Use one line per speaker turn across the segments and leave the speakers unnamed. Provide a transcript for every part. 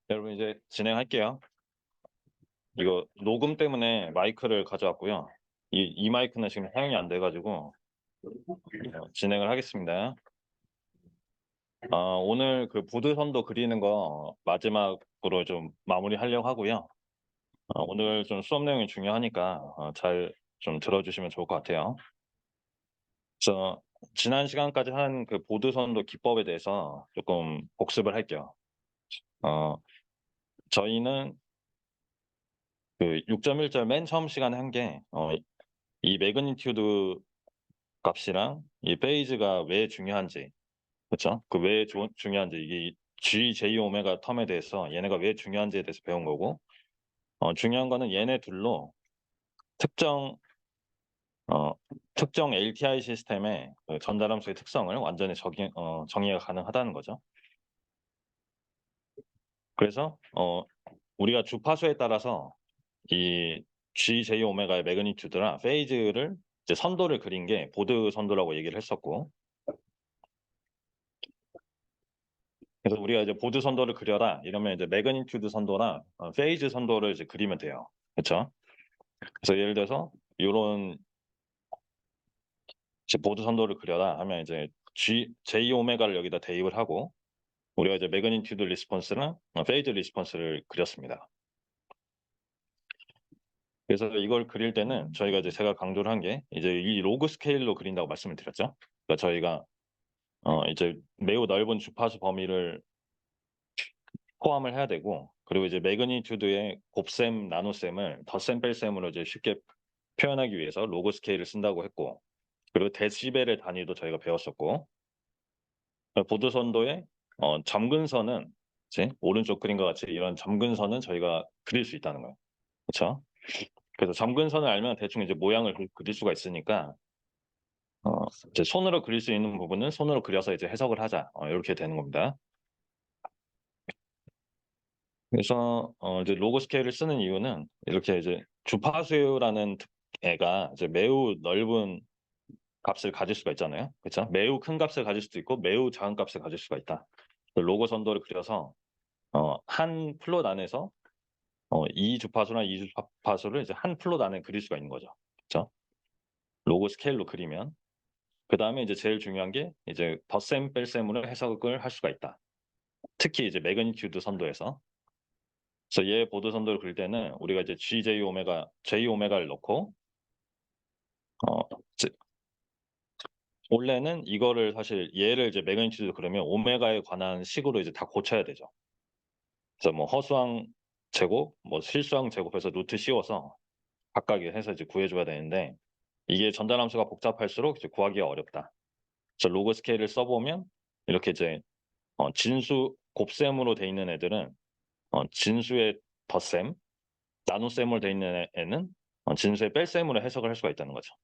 여러분 이제 진행할게요. 이거 녹음 때문에 마이크를 가져왔고요. 이 마이크는 지금 사용이 안 돼가지고 진행을 하겠습니다. 오늘 그 보드선도 그리는 거 마지막으로 좀 마무리하려고 하고요. 오늘 좀 수업 내용이 중요하니까 잘 좀 들어주시면 좋을 것 같아요. 그래서 지난 시간까지 한 그 보드선도 기법에 대해서 조금 복습을 할게요. 저희는 그 6.1절 맨 처음 시간에 한 게 이 매그니튜드 값이랑 이 페이즈가 왜 중요한지, 그렇죠? 그 왜 중요한지, 이게 G, J, 오메가 텀에 대해서 얘네가 왜 중요한지에 대해서 배운 거고, 중요한 거는 얘네 둘로 특정 특정 LTI 시스템의 그 전달함수의 특성을 완전히 정의가 가능하다는 거죠. 그래서 우리가 주파수에 따라서 이 G, J, 오메가의 매그니튜드랑 페이즈를 이제 선도를 그린 게 보드 선도라고 얘기를 했었고, 그래서 우리가 이제 보드 선도를 그려라 이러면 이제 매그니튜드 선도나 페이즈 선도를 이제 그리면 돼요. 그렇죠? 그래서 예를 들어서 이런 보드 선도를 그려라 하면 이제 J 오메가를 여기다 대입을 하고 우리가 이제 매그니튜드 리스폰스랑 페이즈 리스폰스를 그렸습니다. 그래서 이걸 그릴 때는 저희가 이제 제가 강조를 한 게 이제 이 로그 스케일로 그린다고 말씀을 드렸죠. 그러니까 저희가 이제 매우 넓은 주파수 범위를 포함을 해야 되고, 그리고 이제 매그니튜드의 곱셈, 나노셈을 덧셈, 뺄셈으로 이제 쉽게 표현하기 위해서 로그 스케일을 쓴다고 했고, 그리고 데시벨의 단위도 저희가 배웠었고, 보드선도의 점근선은 이제 오른쪽 그림과 같이 이런 점근선은 저희가 그릴 수 있다는 거예요. 그렇죠? 그래서 점근선을 알면 대충 이제 모양을 그릴 수가 있으니까 이제 손으로 그릴 수 있는 부분은 손으로 그려서 이제 해석을 하자, 이렇게 되는 겁니다. 그래서 이제 로그 스케일을 쓰는 이유는 이렇게 이제 주파수라는 애가 이제 매우 넓은 값을 가질 수가 있잖아요. 그렇죠? 매우 큰 값을 가질 수도 있고 매우 작은 값을 가질 수가 있다. 로그 선도를 그려서 한 플롯 안에서 이 주파수나 이 주파수를 이제 한 플롯 안에 그릴 수가 있는 거죠. 그렇죠? 로그 스케일로 그리면 그다음에 이제 제일 중요한 게 이제 덧셈 뺄셈으로 해석을 할 수가 있다. 특히 이제 매그니튜드 선도에서. 그래서 얘 보드 선도를 그릴 때는 우리가 이제 GJ 오메가, J 오메가를 넣고 즉 원래는 이거를 사실 얘를 이제 매그니튜드 그러면 오메가에 관한 식으로 이제 다 고쳐야 되죠. 그래서 뭐 허수항 제곱, 뭐 실수항 제곱해서 루트 씌워서 각각에 해서 이제 구해줘야 되는데 이게 전달함수가 복잡할수록 이제 구하기가 어렵다. 그래서 로그 스케일을 써보면 이렇게 이제 진수 곱셈으로 돼 있는 애들은 진수의 덧셈, 나눗셈으로 돼 있는 애는 진수의 뺄셈으로 해석을 할 수가 있다는 거죠.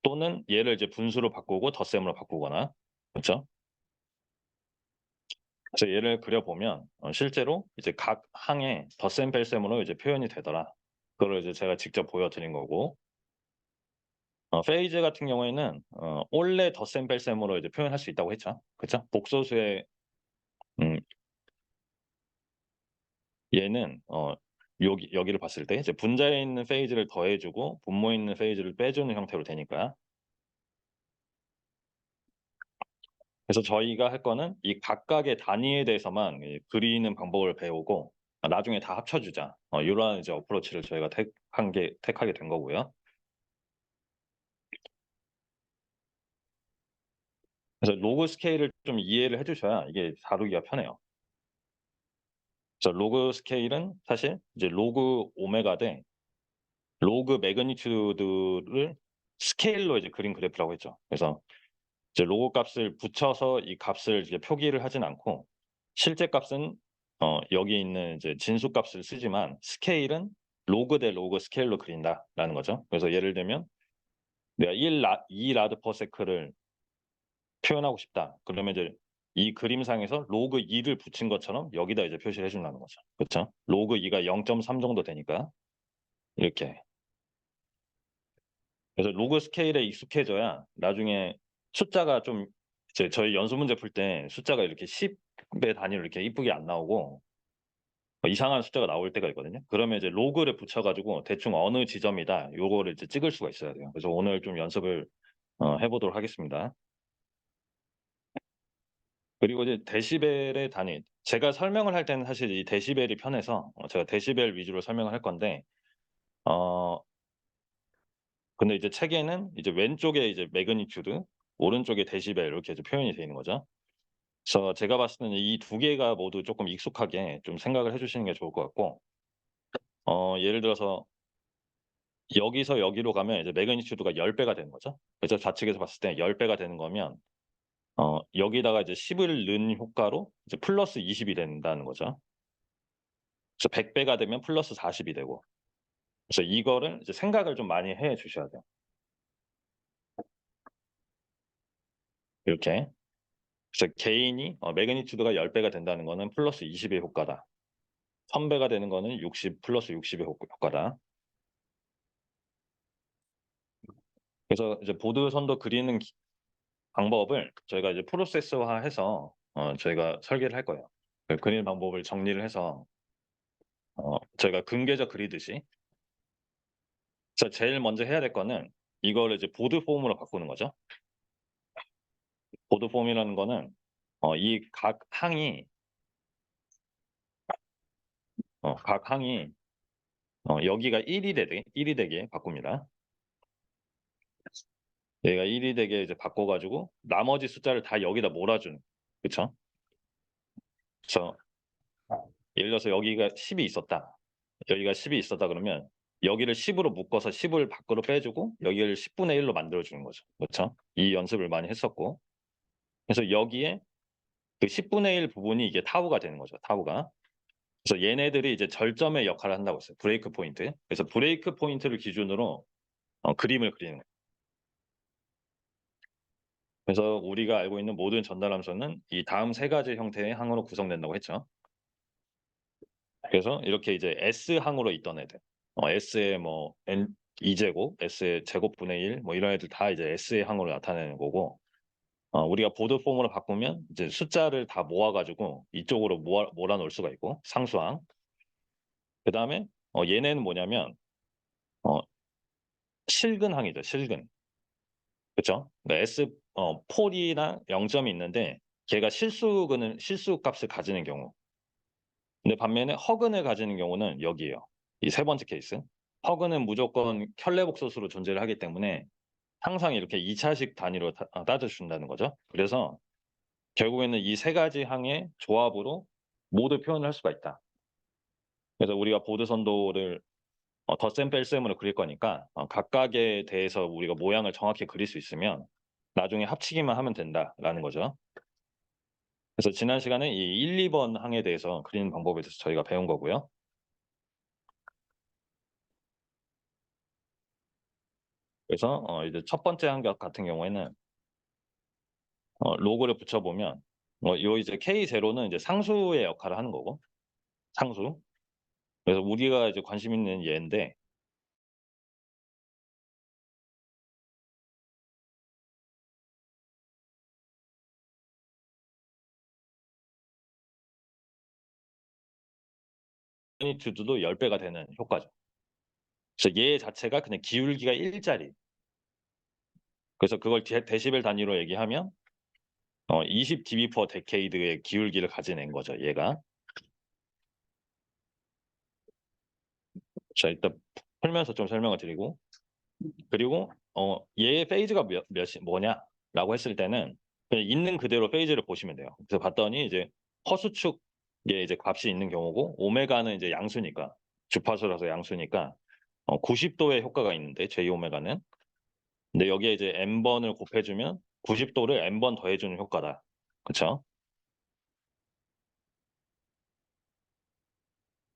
또는 얘를 이제 분수로 바꾸고 덧셈으로 바꾸거나, 그렇죠? 그래서 얘를 그려보면 실제로 이제 각 항에 덧셈 뺄셈으로 이제 표현이 되더라. 그걸 이제 제가 직접 보여드린 거고, 페이즈 같은 경우에는 올레 덧셈 뺄셈으로 이제 표현할 수 있다고 했죠. 그렇죠? 복소수의 얘는 여기를 봤을 때 이제 분자에 있는 페이즈를 더해주고 분모에 있는 페이즈를 빼주는 형태로 되니까. 그래서 저희가 할 거는 이 각각의 단위에 대해서만 그리는 방법을 배우고 나중에 다 합쳐주자. 이러한 이제 어프로치를 저희가 택하게 된 거고요. 그래서 로그 스케일을 좀 이해를 해주셔야 이게 다루기가 편해요. 그래서 로그 스케일은 사실 이제 로그 오메가 대 로그 매그니튜드를 스케일로 이제 그린 그래프라고 했죠. 그래서 이제 로그 값을 붙여서 이 값을 이제 표기를 하진 않고 실제 값은 여기 있는 이제 진수 값을 쓰지만 스케일은 로그 대 로그 스케일로 그린다라는 거죠. 그래서 예를 들면 내가 2 라드 퍼 세크를 표현하고 싶다. 그러면 이제 이 그림상에서 로그 2를 붙인 것처럼 여기다 이제 표시를 해준다는 거죠. 그렇죠? 로그 2가 0.3 정도 되니까 이렇게. 그래서 로그 스케일에 익숙해져야 나중에 숫자가 좀 이제 저희 연수 문제 풀 때 숫자가 이렇게 10의 단위로 이렇게 이쁘게 안 나오고 이상한 숫자가 나올 때가 있거든요. 그러면 이제 로그를 붙여 가지고 대충 어느 지점이다 요거를 이제 찍을 수가 있어야 돼요. 그래서 오늘 좀 연습을 해 보도록 하겠습니다. 그리고 이제 데시벨의 단위 제가 설명을 할 때는 사실 이 데시벨이 편해서 제가 데시벨 위주로 설명을 할 건데 어 근데 이제 책에는 이제 왼쪽에 이제 매그니튜드 오른쪽에 데시벨 이렇게 이제 표현이 되어 있는 거죠. 그래서 제가 봤을 때는 이 두 개가 모두 조금 익숙하게 좀 생각을 해 주시는 게 좋을 것 같고 예를 들어서 여기서 여기로 가면 이제 매그니튜드가 10 배가 되는 거죠. 그래서 좌측에서 봤을 때 10 배가 되는 거면 여기다가 이제 10을 넣은 효과로 이제 플러스 20이 된다는 거죠. 그래서 100 배가 되면 플러스 40이 되고 그래서 이거를 이제 생각을 좀 많이 해 주셔야 돼요. 이렇게. 그래서 개인이 매그니튜드가 10 배가 된다는 거는 플러스 20의 효과다. 1000 배가 되는 거는 60 플러스 60의 효과다. 그래서 이제 보드선도 그리는 방법을 저희가 이제 프로세스화해서 저희가 설계를 할 거예요. 그 그리는 방법을 정리를 해서 저희가 근계적 그리듯이. 그래서 제일 먼저 해야 될 거는 이거를 이제 보드 폼으로 바꾸는 거죠. 보드 폼이라는 거는 이 각 항이 여기가 1이 되게 바꿉니다. 얘가 1이 되게 이제 바꿔 가지고 나머지 숫자를 다 여기다 몰아주는. 그쵸? 그래서 예를 들어서 여기가 10이 있었다. 여기가 10이 있었다 그러면 여기를 10으로 묶어서 10을 밖으로 빼주고 여기를 10분의 1로 만들어 주는 거죠. 그렇죠? 이 연습을 많이 했었고. 그래서 여기에 그 10분의 1 부분이 이게 타우가 되는 거죠. 타우가. 그래서 얘네들이 이제 절점의 역할을 한다고 했어요. 브레이크 포인트. 그래서 브레이크 포인트를 기준으로 그림을 그리는 거예요. 그래서 우리가 알고 있는 모든 전달 함수는 이 다음 세 가지 형태의 항으로 구성된다고 했죠. 그래서 이렇게 이제 S항으로 있던 애들 S의 뭐 N 2제곱, S의 제곱분의 1 뭐 이런 애들 다 이제 S의 항으로 나타내는 거고 우리가 보드 폼으로 바꾸면 이제 숫자를 다 모아 가지고 이쪽으로 몰아 놓을 수가 있고 상수항. 그다음에 얘네는 뭐냐면 어 실근항이죠, 실근. 그쵸? 그러니까 S 폴이랑 0점이 있는데 걔가 실수 값을 가지는 경우. 근데 반면에 허근을 가지는 경우는 여기에요. 이 세 번째 케이스. 허근은 무조건 켤레복소수로 존재를 하기 때문에 항상 이렇게 2 차식 단위로 따져 준다는 거죠. 그래서 결국에는 이 세 가지 항의 조합으로 모두 표현을 할 수가 있다. 그래서 우리가 보드 선도를 덧셈 뺄셈으로 그릴 거니까 각각에 대해서 우리가 모양을 정확히 그릴 수 있으면 나중에 합치기만 하면 된다라는 거죠. 그래서 지난 시간에 이 1-2번 항에 대해서 그리는 방법에 대해서 저희가 배운 거고요. 그래서 이제 첫 번째 항 같은 경우에는 로그를 붙여 보면 요 이제 K0는 이제 상수의 역할을 하는 거고 상수. 그래서 우리가 이제 관심 있는 얘인데 마그니튜드도 10 배가 되는 효과죠. 그래서 얘 자체가 그냥 기울기가 1 짜리. 그래서 그걸 데시벨 단위로 얘기하면 20 dB per decade의 기울기를 가진 애인 거죠, 얘가. 자, 일단 풀면서 좀 설명을 드리고 그리고 얘의 페이즈가 뭐냐라고 했을 때는 그냥 있는 그대로 페이즈를 보시면 돼요. 그래서 봤더니 이제 허수축에 이제 값이 있는 경우고 오메가는 이제 양수니까 주파수라서 양수니까 90도의 효과가 있는데 J 오메가는. 근데 여기에 이제 n 번을 곱해 주면 90도를 n 번 더해 주는 효과다. 그쵸?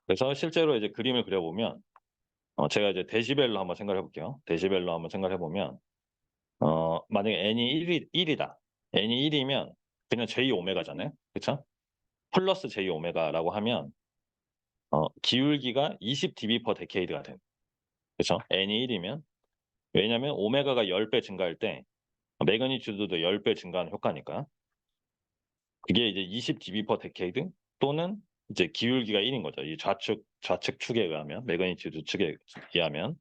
그래서 실제로 이제 그림을 그려 보면 제가 이제 데시벨로 한번 생각을 해 볼게요. 데시벨로 한번 생각을 해 보면 만약에 n이 1이다. n이 1이면 그냥 J 오메가잖아요. 그쵸? 플러스 J 오메가라고 하면 기울기가 20 dB per decade가 돼요. 그쵸? n이 1이면 왜냐면 오메가가 10배 증가할 때 매그니튜드도 10배 증가하는 효과니까. 그게 이제 20 dB/decade 또는 이제 기울기가 1인 거죠. 이 좌측 축에 의하면, 매그니튜드 측에 의하면.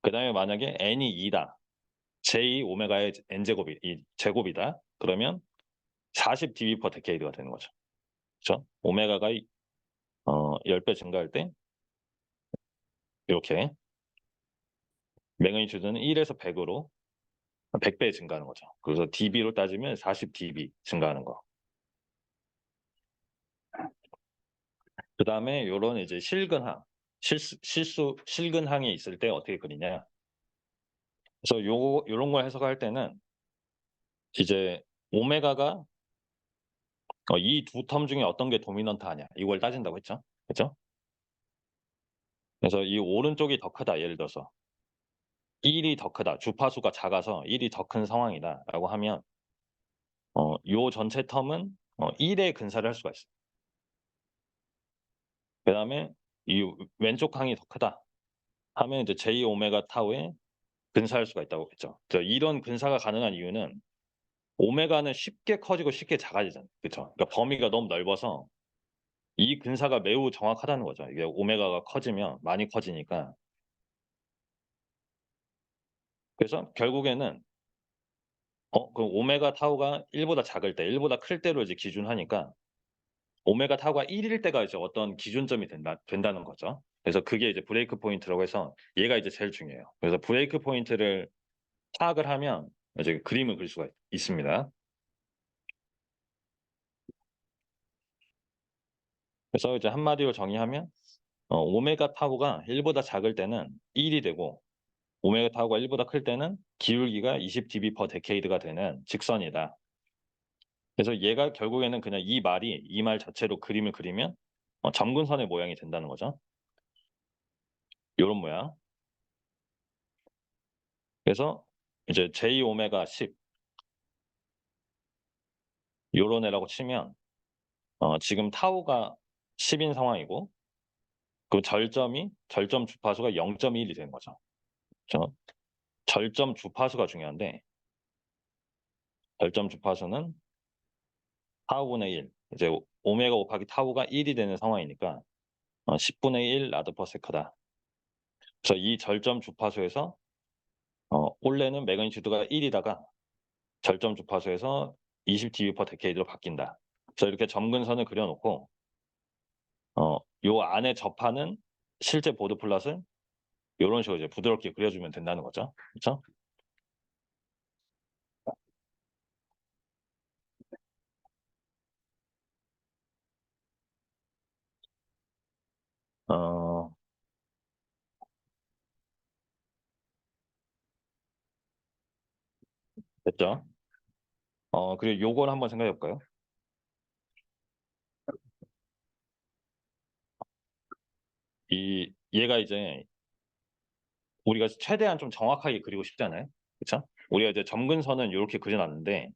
그다음에 만약에 n이 2다. j 오메가의 n 제곱이 이 제곱이다. 그러면 40 dB/decade가 되는 거죠. 그렇죠? 오메가가 10배 증가할 때 이렇게 매그니튜드는 1에서 100으로 100배 증가하는 거죠. 그래서 dB로 따지면 40 dB 증가하는 거. 그다음에 요런 이제 실근항, 실근항이 있을 때 어떻게 그리냐. 그래서 요런 걸 해석할 때는 이제 오메가가 이 두 텀 중에 어떤 게 도미넌트하냐 이걸 따진다고 했죠. 그죠? 그래서 이 오른쪽이 더 크다. 예를 들어서 1이 더 크다. 주파수가 작아서 1이 더 큰 상황이다라고 하면 요 전체 텀은 1의 근사를 할 수가 있어요. 그다음에 이 왼쪽 항이 더 크다 하면 이제 j 오메가 타우에 근사할 수가 있다고 했죠. 이런 근사가 가능한 이유는 오메가는 쉽게 커지고 쉽게 작아지잖아요. 그쵸? 그러니까 범위가 너무 넓어서 이 근사가 매우 정확하다는 거죠. 이게 오메가가 커지면 많이 커지니까. 그래서 결국에는 그 오메가 타우가 1보다 작을 때, 1보다 클 때로 이제 기준하니까 오메가 타우가 1일 때가 이제 어떤 기준점이 된다는 거죠. 그래서 그게 이제 브레이크 포인트라고 해서 얘가 이제 제일 중요해요. 그래서 브레이크 포인트를 파악을 하면 이제 그림을 그릴 수가 있습니다. 그래서 이제 한마디로 정의하면 오메가 타우가 1보다 작을 때는 1이 되고 오메가 타우가 1보다 클 때는 기울기가 20 dB/decade가 되는 직선이다. 그래서 얘가 결국에는 그냥 이 말 자체로 그림을 그리면 점근선의 모양이 된다는 거죠. 요런 모양. 그래서 이제 j 오메가 10 요런 애라고 치면 지금 타우가 10인 상황이고 그 절점 주파수가 0.1이 되는 거죠. 그죠? 절점 주파수가 중요한데 절점 주파수는 타우분의 1 이제 오메가 곱하기 타우가 1이 되는 상황이니까 10분의 1 라드 퍼 세크다. 그래서 이 절점 주파수에서 원래는 매그니튜드가 1이다가 절점 주파수에서 20 dB/decade로 바뀐다. 그래서 이렇게 점근선을 그려 놓고 요 안에 접하는 실제 보드 플랫을 요런 식으로 이제 부드럽게 그려 주면 된다는 거죠. 그쵸? 어 됐죠? 그리고 요걸 한번 생각해 볼까요? 얘가 이제 우리가 최대한 좀 정확하게 그리고 싶잖아요. 그쵸? 우리가 이제 점근선은 요렇게 그려 놨는데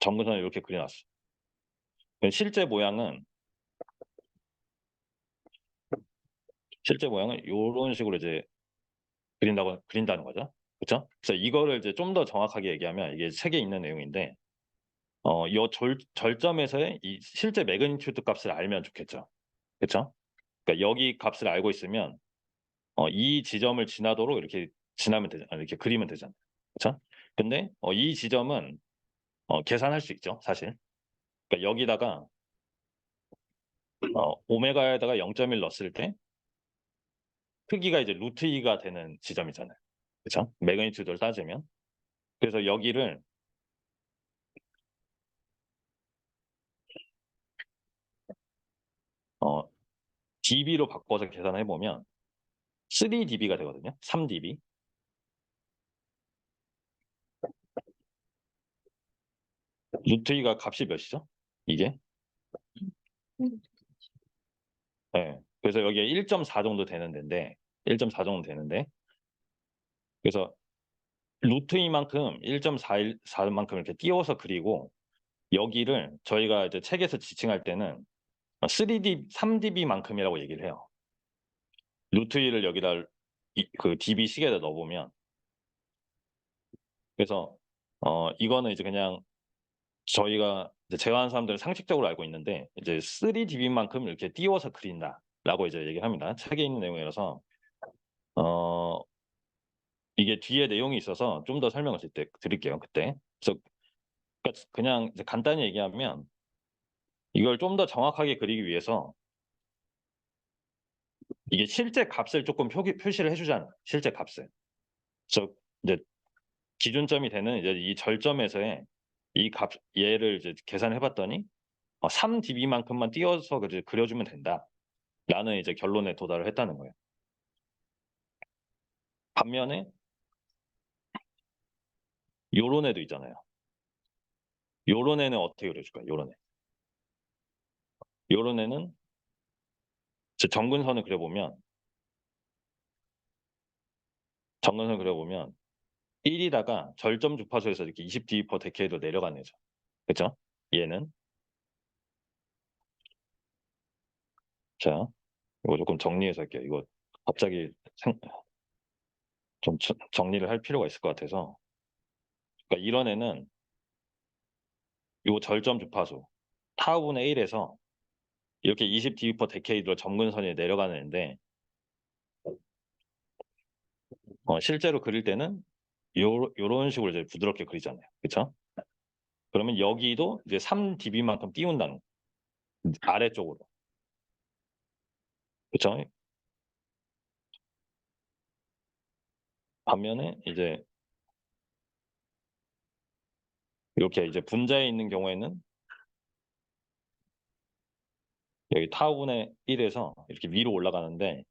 점근선을 요렇게 그려 놨어. 실제 모양은 요런 식으로 이제 그린다는 거죠. 그쵸? 그래서 이거를 이제 좀 더 정확하게 얘기하면 이게 책에 있는 내용인데 요 절점에서의 이 실제 매그니튜드 값을 알면 좋겠죠. 그쵸? 그러니까 여기 값을 알고 있으면 이 지점을 지나도록 이렇게 이렇게 그리면 되잖아요. 그쵸? 근데 이 지점은 계산할 수 있죠, 사실. 그러니까 여기다가 오메가에다가 0.1 넣었을 때 크기가 이제 루트 2가 되는 지점이잖아요. 그쵸? 매그니튜드를 따지면. 그래서 여기를 어 dB로 바꿔서 계산해 보면 3dB가 되거든요. 3dB. 루트 2가 값이 몇이죠? 이게? 예. 그래서 여기에 1.4 정도 되는 데인데 1.4 정도 되는데 그래서 루트 2만큼 1.41 만큼 이렇게 띄워서 그리고 여기를 저희가 이제 책에서 지칭할 때는 3dB만큼이라고 얘기를 해요. 루트 2를 여기다 그 DB 시계에다 넣어보면, 그래서 이거는 이제 그냥 저희가 이제 제어하는 사람들은 상식적으로 알고 있는데, 이제 3dB만큼 이렇게 띄워서 그린다라고 이제 얘기를 합니다. 책에 있는 내용이라서 어 이게 뒤에 내용이 있어서 좀 더 설명을 드릴게요, 그때. 그래서 그러니까 그냥 이제 간단히 얘기하면, 이걸 좀 더 정확하게 그리기 위해서 이게 실제 값을 조금 표시를 해 주잖아요, 실제 값을. 그래서 이제 기준점이 되는 이제 이 절점에서의 이 값, 얘를 이제 계산해 봤더니 3dB만큼만 띄워서 이제 그려주면 된다라는 이제 결론에 도달을 했다는 거예요. 반면에 요런 애도 있잖아요. 요런 애는 어떻게 그려줄까요? 요런 애. 요런 애는 정근선을 그려보면, 1이다가 절점 주파수에서 이렇게 20dB per decade로 내려가는 애죠. 그쵸? 얘는. 자, 이거 조금 정리해서 할게요. 이거 갑자기 좀 정리를 할 필요가 있을 것 같아서. 그러니까 이런 애는 요 절점 주파수 타우분의 1에서 이렇게 20dB per decade로 점근선이 내려가는 애인데, 실제로 그릴 때는 요런 식으로 이제 부드럽게 그리잖아요. 그쵸? 그러면 여기도 이제 3dB만큼 띄운다는, 아래쪽으로. 그쵸? 반면에 이제 이렇게 이제 분자에 있는 경우에는 여기 타분의 1에서 이렇게 위로 올라가는데,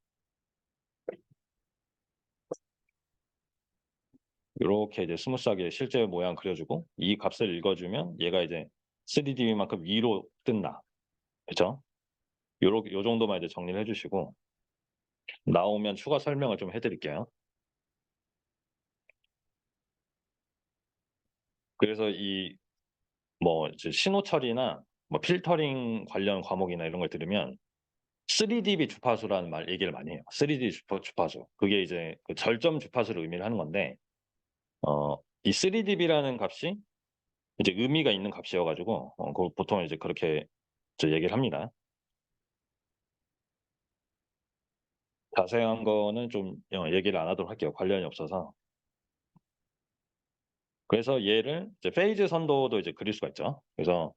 요렇게 이제 스무스하게 실제 모양 그려주고 이 값을 읽어주면 얘가 이제 3dB만큼 위로 뜬다. 그쵸? 요 정도만 이제 정리를 해주시고, 나오면 추가 설명을 좀 해드릴게요. 그래서 뭐 이제 신호 처리나 뭐 필터링 관련 과목이나 이런 걸 들으면 3dB 주파수라는 얘기를 많이 해요. 3D 주파수. 그게 이제 그 절점 주파수를 의미를 하는 건데, 이 3dB라는 값이 이제 의미가 있는 값이어 가지고 그 보통 이제 그렇게 이제 얘기를 합니다. 자세한 거는 좀 얘기를 안 하도록 할게요, 관련이 없어서. 그래서 얘를 이제 페이즈 선도도 이제 그릴 수가 있죠. 그래서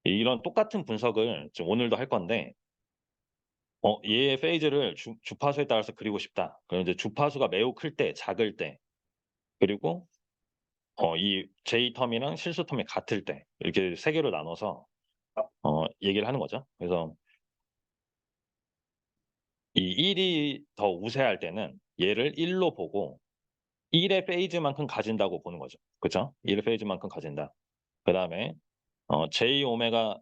이런 똑같은 분석을 지금 오늘도 할 건데, 얘의 페이즈를 주파수에 따라서 그리고 싶다. 그럼 이제 주파수가 매우 클 때, 작을 때, 그리고 이 J 텀이랑 실수 텀이 같을 때, 이렇게 세 개로 나눠서 얘기를 하는 거죠. 그래서 이 1이 더 우세할 때는 얘를 1로 보고 1의 페이즈만큼 가진다고 보는 거죠. 그쵸? 1의 페이즈만큼 가진다. 그다음에 J 오메가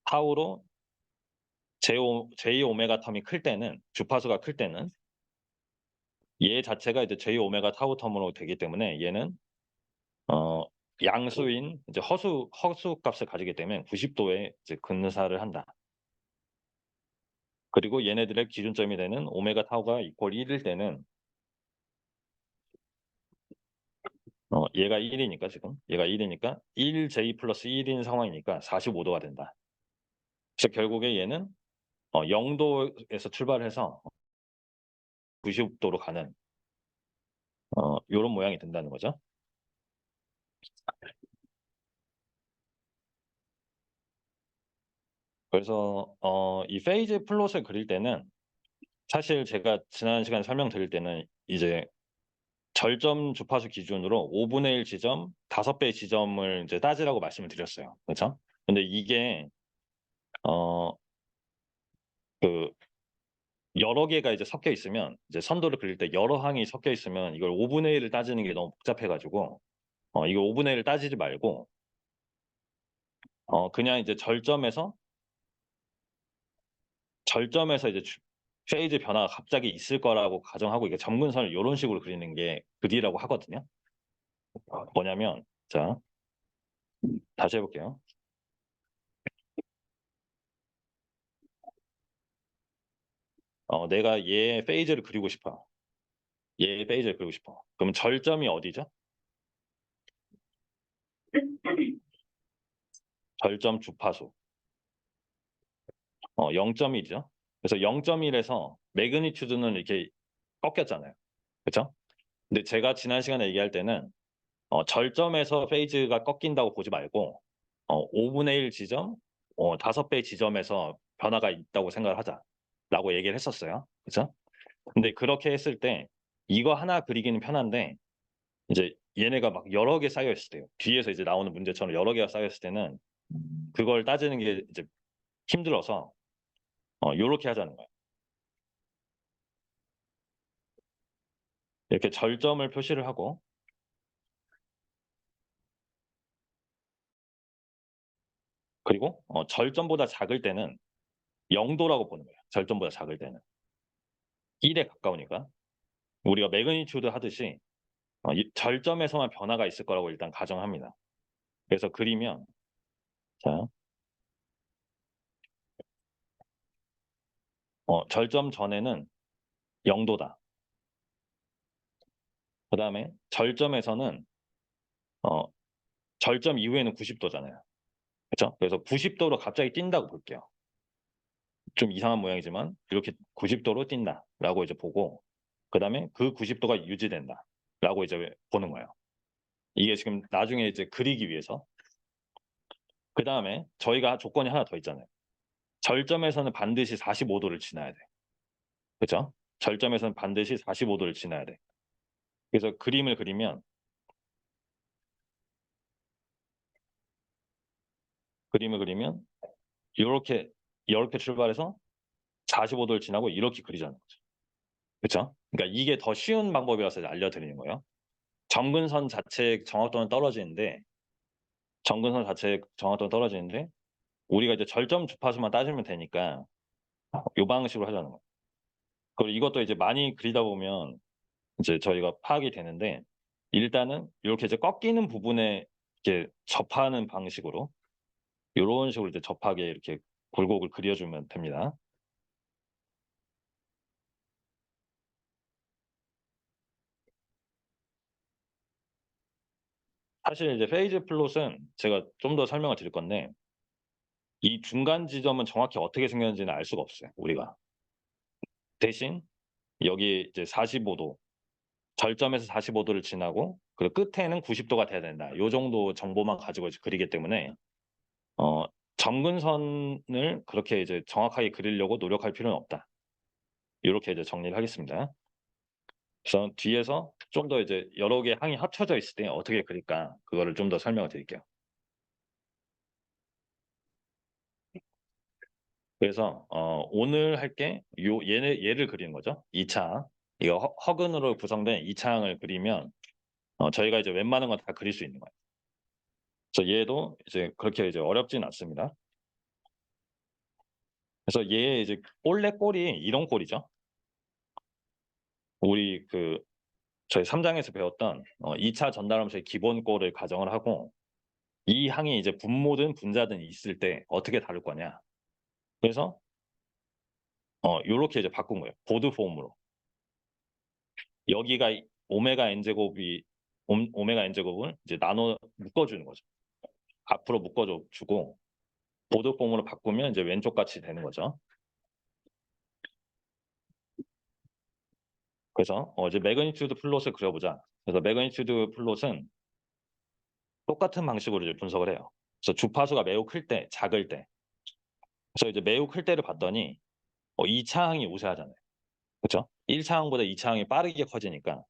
타우로 J 오메가 텀이 클 때는, 주파수가 클 때는 얘 자체가 이제 J 오메가 타우 텀으로 되기 때문에 얘는 어 양수인 이제 허수 값을 가지기 때문에 90도의 이제 근사를 한다. 그리고 얘네들의 기준점이 되는 오메가 타우가 이퀄 1일 때는 얘가 1이니까, 지금 얘가 1이니까 1J 플러스 1인 상황이니까 45도가 된다. 그래서 결국에 얘는 0도에서 출발해서 90도로 가는 요런 모양이 된다는 거죠. 그래서 이 페이즈 플롯을 그릴 때는, 사실 제가 지난 시간에 설명드릴 때는 이제 절점 주파수 기준으로 5분의 1 지점, 5배의 지점을 이제 따지라고 말씀을 드렸어요. 그렇죠? 근데 이게 어 그 여러 개가 이제 섞여 있으면, 이제 선도를 그릴 때 여러 항이 섞여 있으면 이걸 5분의 1을 따지는 게 너무 복잡해 가지고 이거 5분의 1을 따지지 말고 그냥 이제 절점에서 이제 페이즈 변화가 갑자기 있을 거라고 가정하고, 이게 점근선을 요런 식으로 그리는 게 그리라고 하거든요. 뭐냐면, 자, 다시 해 볼게요. 내가 얘의 페이즈를 그리고 싶어. 얘의 페이즈를 그리고 싶어. 그러면 절점이 어디죠? 절점 주파수. 0.1이죠. 그래서 0.1에서 매그니튜드는 이렇게 꺾였잖아요. 그렇죠? 근데 제가 지난 시간에 얘기할 때는 절점에서 페이즈가 꺾인다고 보지 말고 5분의 1 지점, 5배 지점에서 변화가 있다고 생각을 하자라고 얘기를 했었어요. 그렇죠? 근데 그렇게 했을 때 이거 하나 그리기는 편한데 이제 얘네가 막 여러 개 쌓여 있을 때요. 뒤에서 이제 나오는 문제처럼 여러 개가 쌓여 있을 때는 그걸 따지는 게 이제 힘들어서 요렇게 하자는 거예요. 이렇게 절점을 표시를 하고 그리고 절점보다 작을 때는 0도라고 보는 거예요. 절점보다 작을 때는. 1에 가까우니까. 우리가 매그니튜드 하듯이 이 절점에서만 변화가 있을 거라고 일단 가정합니다. 그래서 그리면 자, 절점 전에는 0도다. 그다음에 절점에서는 어, 절점 이후에는 90도잖아요. 그렇죠? 그래서 90도로 갑자기 뛴다고 볼게요. 좀 이상한 모양이지만 이렇게 90도로 뛴다라고 이제 보고 그다음에 그 90도가 유지된다라고 이제 보는 거예요. 이게 지금 나중에 이제 그리기 위해서. 그다음에 저희가 조건이 하나 더 있잖아요. 절점에서는 반드시 45도를 지나야 돼. 그죠? 절점에서는 반드시 45도를 지나야 돼. 그래서 그림을 그리면 요렇게 출발해서 45도를 지나고 이렇게 그리자는 거죠. 그쵸? 그러니까 이게 더 쉬운 방법이라서 알려드리는 거예요. 점근선 자체의 정확도는 떨어지는데 점근선 자체의 정확도는 떨어지는데 우리가 이제 절점 주파수만 따지면 되니까 요 방식으로 하자는 거예요. 그리고 이것도 이제 많이 그리다 보면 이제 저희가 파악이 되는데 일단은 이렇게 이제 꺾이는 부분에 이렇게 접하는 방식으로 요런 식으로 이제 접하게 이렇게 굴곡을 그려주면 됩니다. 사실 이제 페이즈 플롯은 제가 좀 더 설명을 드릴 건데 이 중간 지점은 정확히 어떻게 생겼는지는 알 수가 없어요, 우리가. 대신 여기 이제 45도, 절점에서 45도를 지나고 그리고 끝에는 90도가 돼야 된다. 요 정도 정보만 가지고 이제 그리기 때문에 어 점근선을 그렇게 이제 정확하게 그리려고 노력할 필요는 없다. 요렇게 이제 정리를 하겠습니다. 그래서 뒤에서 좀 더 이제 여러 개의 항이 합쳐져 있을 때 어떻게 그릴까 그거를 좀 더 설명을 드릴게요. 그래서 오늘 할 게 얘를 그리는 거죠. 2차 항. 이거 허근으로 구성된 2차 항을 그리면 저희가 이제 웬만한 건 다 그릴 수 있는 거예요. 그래서 얘도 이제 그렇게 이제 어렵진 않습니다. 그래서 얘의 이제 본래 꼴이 이런 꼴이죠. 우리 저희 3장에서 배웠던 2차 전달함수의 기본 꼴을 가정을 하고 이 항이 이제 분모든 분자든 있을 때 어떻게 다룰 거냐. 그래서 요렇게 이제 바꾼 거예요. 보드 폼으로. 여기가 오메가 n 제곱이 오메가 n 제곱을 이제 나눠 묶어주는 거죠. 앞으로 주고 보드 폼으로 바꾸면 이제 왼쪽 같이 되는 거죠. 그래서 이제 매그니튜드 플롯을 그려보자. 그래서 매그니튜드 플롯은 똑같은 방식으로 이제 분석을 해요. 그래서 주파수가 매우 클 때, 작을 때. 그래서 이제 매우 클 때를 봤더니 2차 항이 우세하잖아요. 그렇죠? 1차 항보다 2차 항이 빠르게 커지니까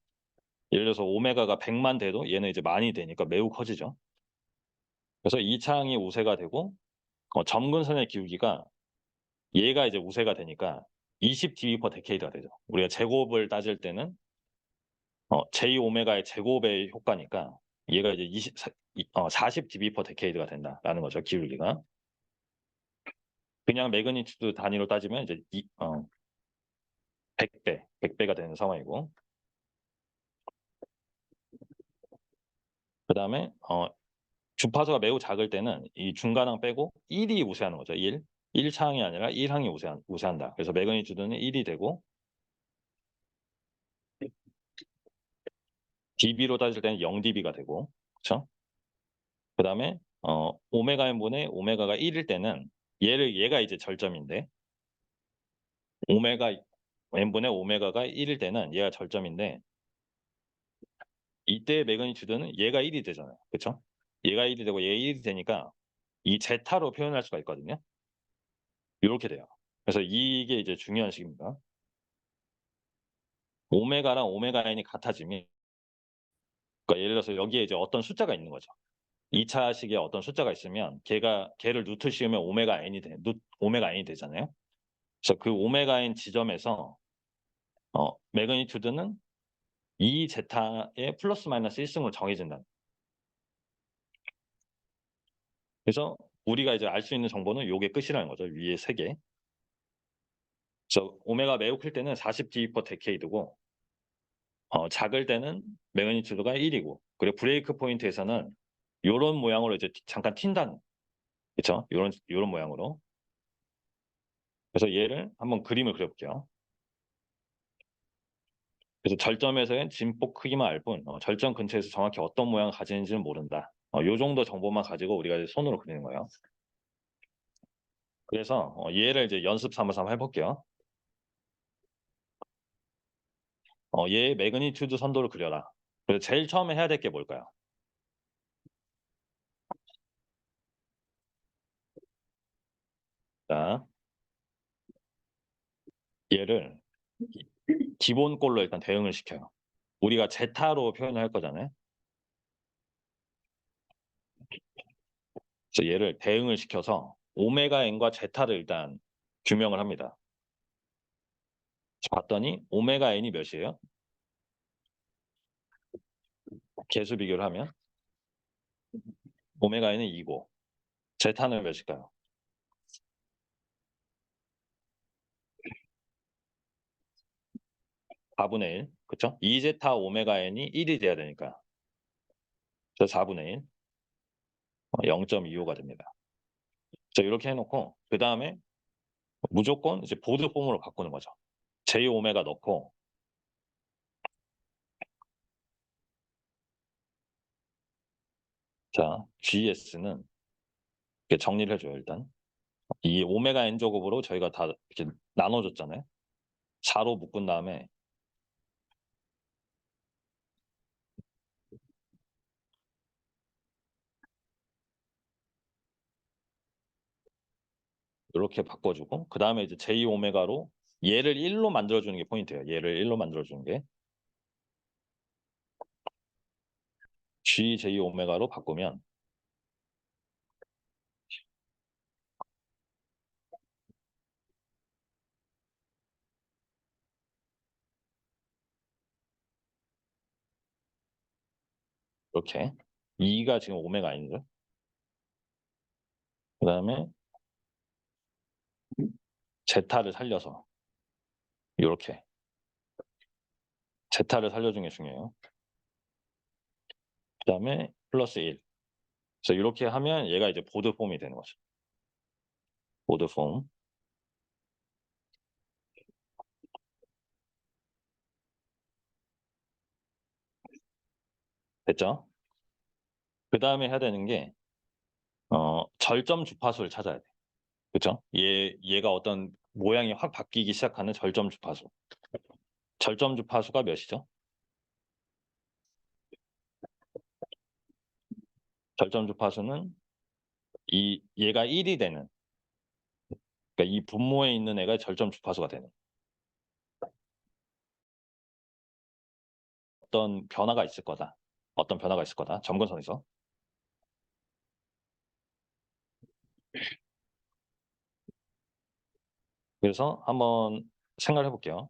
예를 들어서 오메가가 100만 돼도 얘는 이제 만이 되니까 매우 커지죠. 그래서 2차 항이 우세가 되고 점근선의 기울기가 얘가 이제 우세가 되니까 20 dB per decade가 되죠. 우리가 제곱을 따질 때는 J 오메가의 제곱의 효과니까 얘가 이제 40 dB per decade가 된다라는 거죠. 기울기가. 그냥 매그니튜드 단위로 따지면 이제 100배가 되는 상황이고. 그다음에 주파수가 매우 작을 때는 이 중간항 빼고 1이 우세하는 거죠. 1. 1차항이 아니라 1항이 우세한다. 그래서 매그니튜드는 1이 되고 dB로 따질 때는 0dB가 되고, 그렇죠? 그다음에 오메가 n분의 오메가가 1일 때는 얘가 이제 절점인데, 오메가 n분의 오메가가 1일 때는 얘가 절점인데, 이때의 매그니튜드는 얘가 1이 되잖아요. 그렇죠? 얘가 1이 되고 얘가 1이 되니까 이 제타로 표현할 수가 있거든요. 요렇게 돼요. 그래서 이게 이제 중요한 식입니다. 오메가랑 오메가 n이 같아지면, 그러니까 예를 들어서 여기에 이제 어떤 숫자가 있는 거죠. 2차식에 어떤 숫자가 있으면 걔를 루트 씌우면 오메가 n이 되잖아요. 그래서 그 오메가 n 지점에서 매그니튜드는 이 제타의 플러스 마이너스 1승으로 정해진다. 그래서 우리가 이제 알 수 있는 정보는 요게 끝이라는 거죠. 위에 3개. 그래서 오메가 매우 클 때는 40 dB/데케이드고, 작을 때는 매그니튜드가 1이고, 그리고 브레이크 포인트에서는 요런 모양으로 이제 잠깐 튄다는, 그렇죠? 요런 모양으로. 그래서 얘를 한번 그림을 그려볼게요. 그래서 절점에서의 진폭 크기만 알 뿐, 절점 근처에서 정확히 어떤 모양을 가지는지는 모른다. 요 정도 정보만 가지고 우리가 이제 손으로 그리는 거예요. 그래서 얘를 이제 연습 삼아서 한번 해볼게요. 얘의 매그니튜드 선도를 그려라. 그래서 제일 처음에 해야 될 게 뭘까요? 자, 얘를 기본꼴로 일단 대응을 시켜요. 우리가 제타로 표현을 할 거잖아요. 그래서 얘를 대응을 시켜서 오메가 n과 제타를 일단 규명을 합니다. 봤더니 오메가 n이 몇이에요? 개수 비교를 하면 오메가 n은 2고 제타는 몇일까요? 4분의 1. 그쵸? 2제타 오메가 n이 1이 돼야 되니까. 그래서 4분의 1. 0.25가 됩니다. 자, 이렇게 해놓고 그 다음에 무조건 이제 보드 폼으로 바꾸는 거죠. J 오메가 넣고, 자, GS는 이렇게 정리를 해줘요. 일단 이 오메가 n 제곱으로 저희가 다 이렇게 나눠줬잖아요. 4로 묶은 다음에 이렇게 바꿔주고, 그 다음에 이제 J 오메가로 얘를 1로 만들어주는 게 포인트예요. 얘를 1로 만들어주는 게 GJ 오메가로 바꾸면 이렇게 2가 지금 오메가 n이죠. 그 다음에 제타를 살려서 이렇게 제타를 살려주는 게 중요해요. 그 다음에 플러스 1. 그래서 이렇게 하면 얘가 이제 보드 폼이 되는 거죠. 보드 폼. 됐죠? 그 다음에 해야 되는 게 절점 주파수를 찾아야 돼. 그렇죠? 얘가 어떤 모양이 확 바뀌기 시작하는 절점 주파수. 절점 주파수가 몇이죠? 절점 주파수는 얘가 1이 되는, 그러니까 이 분모에 있는 애가 절점 주파수가 되는, 어떤 변화가 있을 거다. 어떤 변화가 있을 거다. 점근선에서. 그래서 한번 생각을 해볼게요.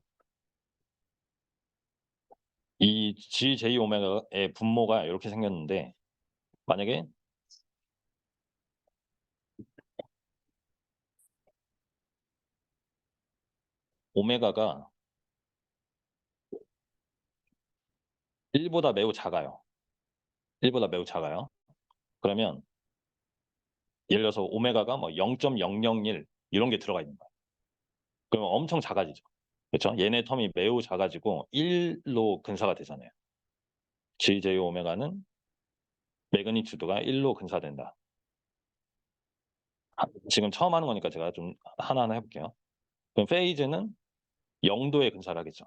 이 GJ 오메가의 분모가 이렇게 생겼는데, 만약에 오메가가 1보다 매우 작아요. 1보다 매우 작아요. 그러면 예를 들어서 오메가가 뭐 0.001 이런 게 들어가 있는 거예요. 그러면 엄청 작아지죠. 그렇죠? 얘네 텀이 매우 작아지고 1로 근사가 되잖아요. GJ 오메가는 매그니튜드가 1로 근사된다. 지금 처음 하는 거니까 제가 좀 하나하나 해볼게요. 그럼 페이즈는 0도에 근사를 하겠죠.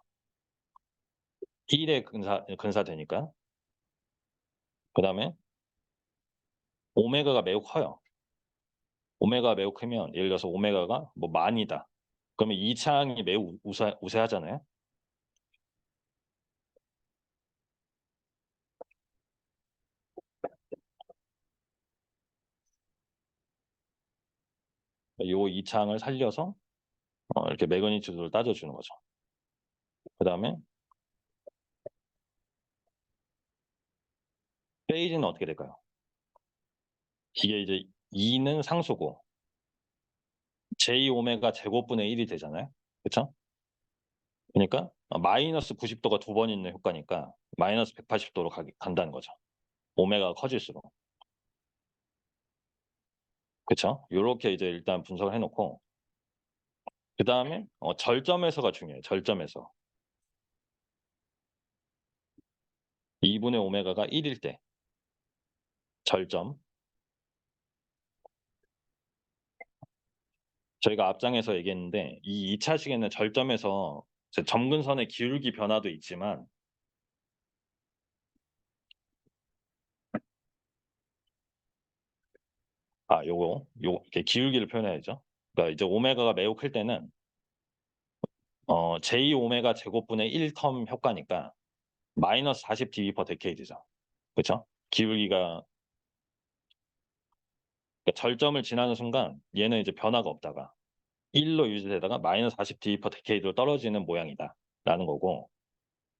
1에 근사되니까. 그 다음에 오메가가 매우 커요. 오메가가 매우 크면 예를 들어서 오메가가 뭐 만이다. 그러면 이 창이 매우 우세하잖아요. 요 이창을 살려서 이렇게 매그니튜드를 따져주는 거죠. 그 다음에 페이지는 어떻게 될까요? 이게 이제 2는 상수고 J 오메가 제곱분의 1이 되잖아요. 그렇죠? 그러니까 마이너스 90도가 두 번 있는 효과니까 마이너스 180도로 간다는 거죠. 오메가가 커질수록. 그렇죠? 요렇게 이제 일단 분석을 해놓고 그 다음에 절점에서가 중요해요. 절점에서. 2분의 오메가가 1일 때 절점. 저희가 앞장에서 얘기했는데 이 2차 시계는 절점에서 점근선의 기울기 변화도 있지만 이렇게 기울기를 표현해야죠. 그러니까 이제 오메가가 매우 클 때는 J 오메가 제곱분의 1텀 효과니까 마이너스 40 dB per decade죠. 그렇죠? 기울기가 그러니까 절점을 지나는 순간 얘는 이제 변화가 없다가 1로 유지되다가 마이너스 40 dB per decade로 떨어지는 모양이다라는 거고.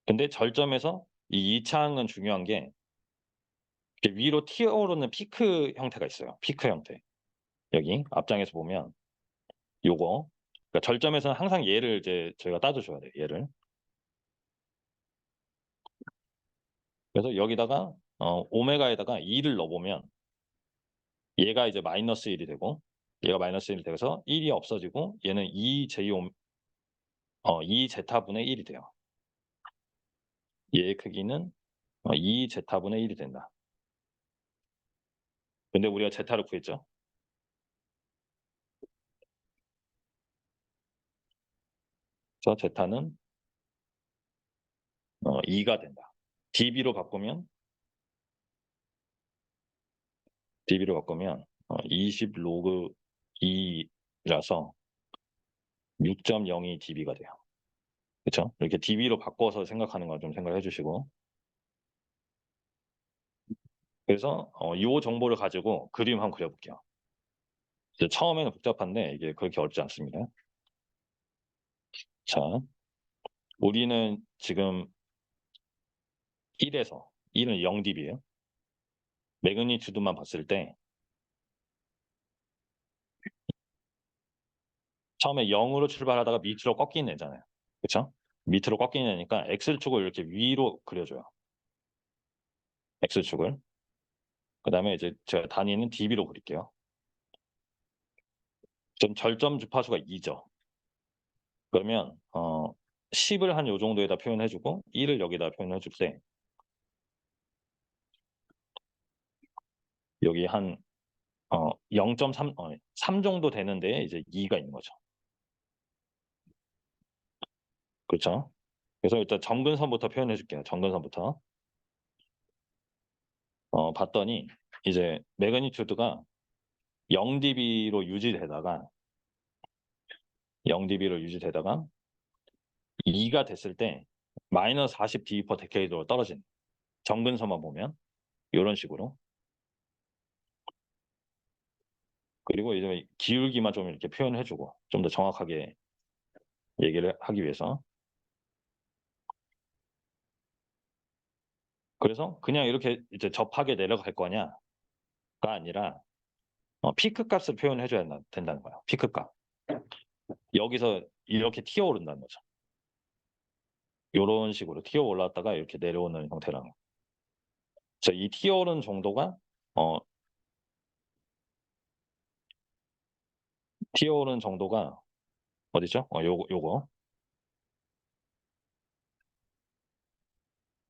근데 절점에서 이 이창은 중요한 게 이렇게 위로 튀어오르는 피크 형태가 있어요. 피크 형태. 여기 앞장에서 보면 요거. 그러니까 절점에서는 항상 얘를 이제 저희가 따져줘야 돼요. 얘를. 그래서 여기다가 오메가에다가 2를 넣어보면 얘가 이제 마이너스 1이 되고 얘가 마이너스 1이 돼서 1이 없어지고 얘는 2제타분의 1이 돼요. 얘의 크기는 2제타분의 1이 된다. 근데 우리가 제타를 구했죠. 그래서 제타는 2가 된다. dB로 바꾸면 20 로그 2라서 6.02 dB가 돼요. 그렇죠? 이렇게 dB로 바꿔서 생각하는 거 좀 생각해 주시고. 그래서 이 정보를 가지고 그림 한번 그려볼게요. 이제 처음에는 복잡한데 이게 그렇게 어렵지 않습니다. 자, 우리는 지금 1은 0dB예요. 매그니튜드만 봤을 때 처음에 0으로 출발하다가 밑으로 꺾이는 애잖아요. 그렇죠? 밑으로 꺾이는 애니까 X축을 이렇게 위로 그려줘요. X축을. 그 다음에 이제 제가 단위는 dB로 그릴게요. 좀 절점 주파수가 2죠. 그러면 10을 한 요 정도에다 표현해주고 1을 여기다 표현해줄 때 여기 한 0.3, 3 정도 되는데 이제 2가 있는 거죠. 그렇죠? 그래서 일단 점근선부터 표현해 줄게요. 점근선부터. 봤더니 이제 매그니튜드가 0dB로 유지되다가 0dB로 유지되다가 2가 됐을 때 마이너스 40 dB per decade로 떨어진 점근선만 보면 이런 식으로. 그리고 이제 기울기만 좀 이렇게 표현해주고 좀 더 정확하게 얘기를 하기 위해서. 그래서 그냥 이렇게 이제 접하게 내려갈 거냐가 아니라 피크 값을 표현해줘야 된다는 거야. 피크 값. 여기서 이렇게 튀어오른다는 거죠. 이런 식으로 튀어 올랐다가 이렇게 내려오는 형태랑. 그래서 이 튀어오른 정도가 튀어오르는 정도가 어디죠? 요거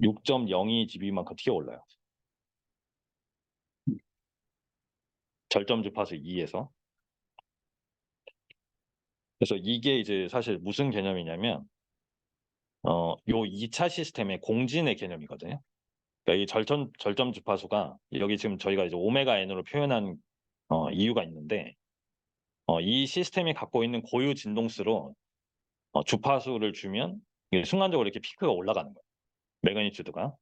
6.02dB만큼 튀어올라요. 절점 주파수 2에서. 그래서 이게 이제 사실 무슨 개념이냐면 요 2차 시스템의 공진의 개념이거든요. 그러니까 이 절점 주파수가 여기 지금 저희가 이제 오메가 n으로 표현한 이유가 있는데 이 시스템이 갖고 있는 고유 진동수로 주파수를 주면 이게 순간적으로 이렇게 피크가 올라가는 거예요. 매그니튜드가.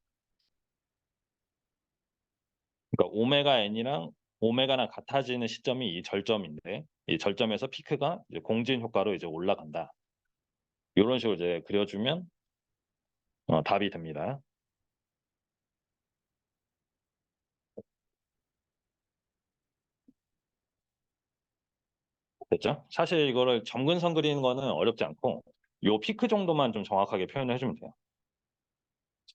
그러니까 오메가 n이랑 오메가랑 같아지는 시점이 이 절점인데 이 절점에서 피크가 이제 공진 효과로 이제 올라간다. 이런 식으로 이제 그려주면 답이 됩니다. 됐죠? 사실 이거를 점근선 그리는 거는 어렵지 않고 요 피크 정도만 좀 정확하게 표현을 해주면 돼요.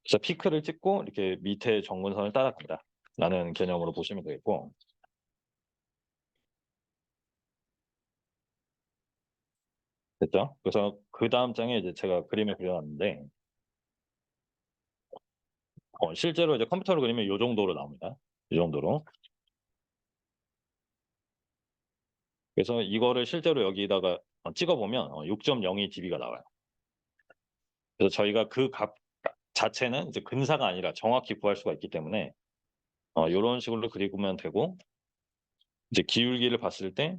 그래서 피크를 찍고 이렇게 밑에 점근선을 따라간다 라는 개념으로 보시면 되겠고, 됐죠? 그래서 그 다음 장에 이제 제가 그림을 그려놨는데 실제로 이제 컴퓨터로 그리면 이 정도로 나옵니다. 이 정도로. 그래서 이거를 실제로 여기다가 찍어보면 6.02dB가 나와요. 그래서 저희가 그 값 자체는 이제 근사가 아니라 정확히 구할 수가 있기 때문에 이런 식으로 그리면 되고, 이제 기울기를 봤을 때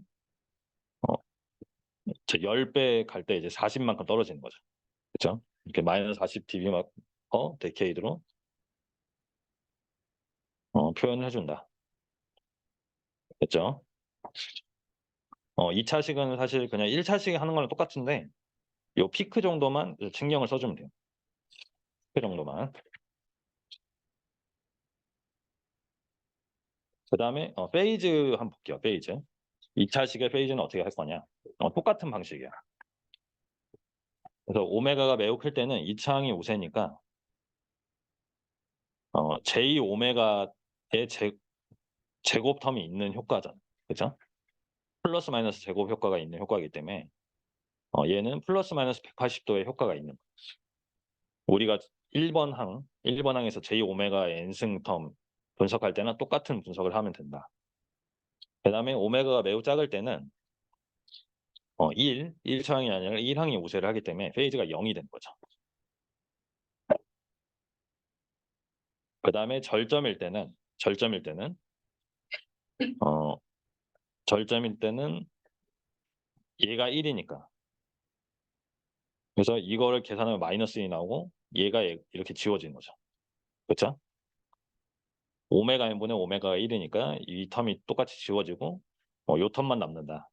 10배 갈 때 이제 40만큼 떨어지는 거죠. 그렇죠? 이렇게 마이너스 40dB 막 데케이드로 표현을 해준다. 됐죠? 2차식은 사실 그냥 1차식 하는 거랑 똑같은데 요 피크 정도만 신경을 써주면 돼요. 피크 정도만. 그 다음에 페이즈 한번 볼게요. 페이즈. 2차식의 페이즈는 어떻게 할 거냐. 똑같은 방식이야. 그래서 오메가가 매우 클 때는 2차항이 우세니까 J 오메가의 제곱 텀이 있는 효과잖아. 그죠? 플러스 마이너스 제곱 효과가 있는 효과이기 때문에 얘는 플러스 마이너스 180도의 효과가 있는 거예요. 우리가 1번 항에서 J 오메가의 n승 텀 분석할 때는 똑같은 분석을 하면 된다. 그 다음에 오메가가 매우 작을 때는 1차항이 아니라 1항이 우세를 하기 때문에 페이즈가 0이 되는 거죠. 그 다음에 어, 절점일 때는 얘가 1이니까. 그래서 이거를 계산하면 마이너스 1이 나오고 얘가 이렇게 지워지는 거죠. 그렇죠? 오메가 n분의 오메가가 1이니까 이 텀이 똑같이 지워지고 요 텀만 남는다.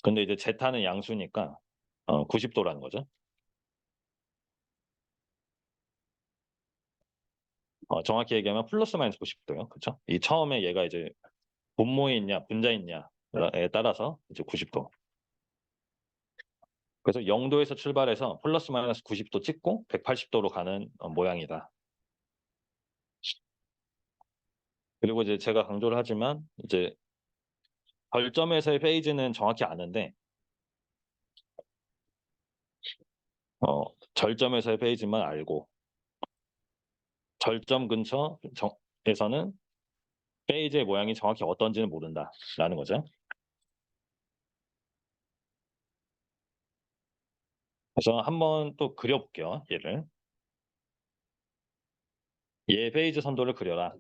근데 이제 제타는 양수니까 90도라는 거죠. 정확히 얘기하면 플러스 마이너스 90도요. 그렇죠? 이 처음에 얘가 이제 분모에 있냐 분자에 있냐에 따라서 이제 90도. 그래서 0도에서 출발해서 플러스 마이너스 90도 찍고 180도로 가는 모양이다. 그리고 이제 제가 강조를 하지만 이제 별점에서의 페이지는 정확히 아는데 절점에서의 페이지만 알고 절점 근처에서는 페이지의 모양이 정확히 어떤지는 모른다라는 거죠. 그래서 한번 또 그려볼게요. 얘를. 얘 페이지 선도를 그려라.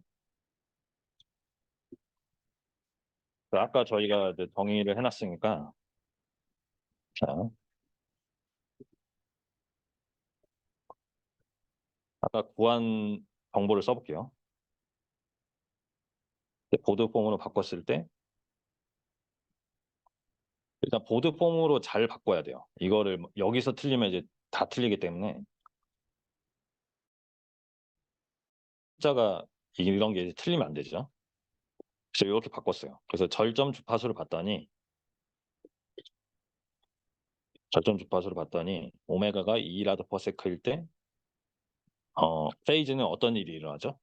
아까 저희가 이제 정의를 해놨으니까 자, 아까 구한 정보를 써볼게요. 보드 폼으로 바꿨을 때 일단 보드 폼으로 잘 바꿔야 돼요. 이거를 여기서 틀리면 이제 다 틀리기 때문에 숫자가 이런 게 이제 틀리면 안 되죠. 그래서 이렇게 바꿨어요. 그래서 절점 주파수를 봤더니 오메가가 2라드 퍼 세크일 때 페이지는 어떤 일이 일어나죠?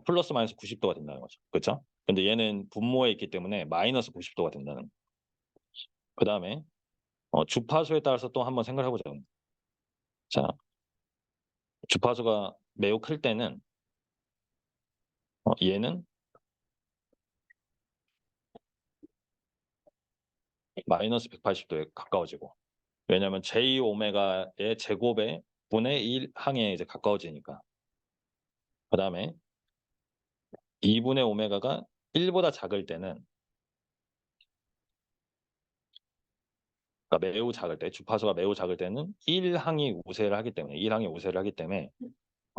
플러스 마이너스 90도가 된다는 거죠. 그쵸? 근데 얘는 분모에 있기 때문에 마이너스 90도가 된다는. 그다음에 주파수에 따라서 또 한번 생각을 해 보자고요. 자, 주파수가 매우 클 때는 얘는 마이너스 180도에 가까워지고, 왜냐하면 j 오메가의 제곱의 분의 1 항에 이제 가까워지니까. 그다음에 2분의 오메가가 1보다 작을 때는, 그러니까 매우 작을 때, 주파수가 매우 작을 때는 1항이 우세를 하기 때문에, 1항이 우세를 하기 때문에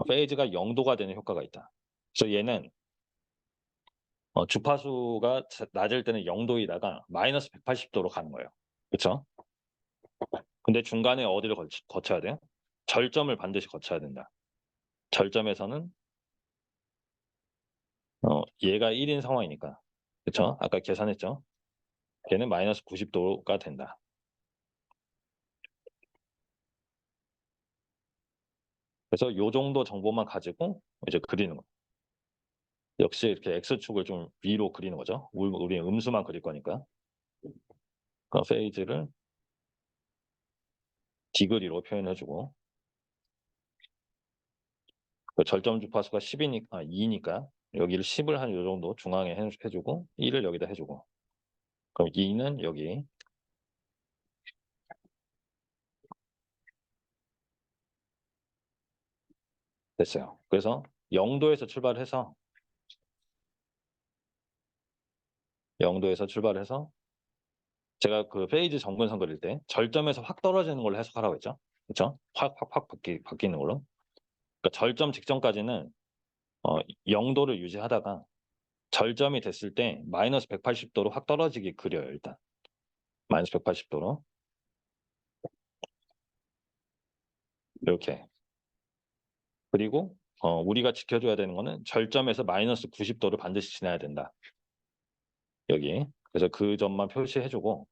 페이즈가 0도가 되는 효과가 있다. 그래서 얘는 주파수가 낮을 때는 0도이다가 마이너스 180도로 가는 거예요. 그쵸? 근데 중간에 어디를 거쳐야 돼요? 절점을 반드시 거쳐야 된다. 절점에서는 얘가 1인 상황이니까. 그쵸? 아까 계산했죠? 걔는 마이너스 90도가 된다. 그래서 요 정도 정보만 가지고 이제 그리는 거. 역시 이렇게 X축을 좀 위로 그리는 거죠. 우리 음수만 그릴 거니까. 그 페이지를 디그리로 표현해 주고, 그 절점 주파수가 10이니까 2니까 여기를 10을 한 요 정도 중앙에 해 주고 1을 여기다 해 주고, 그럼 2는 여기. 됐어요. 그래서 0도에서 출발해서 0도에서 출발해서 제가 그 페이지 정근선 그릴 때 절점에서 확 떨어지는 걸로 해석하라고 했죠. 그쵸? 확 바뀌는 걸로. 그러니까 절점 직전까지는 0도를 유지하다가 절점이 됐을 때 마이너스 180도로 확 떨어지게 그려요, 일단. 마이너스 180도로. 이렇게. 그리고 우리가 지켜줘야 되는 거는 절점에서 마이너스 90도를 반드시 지나야 된다. 여기. 그래서 그 점만 표시해 주고,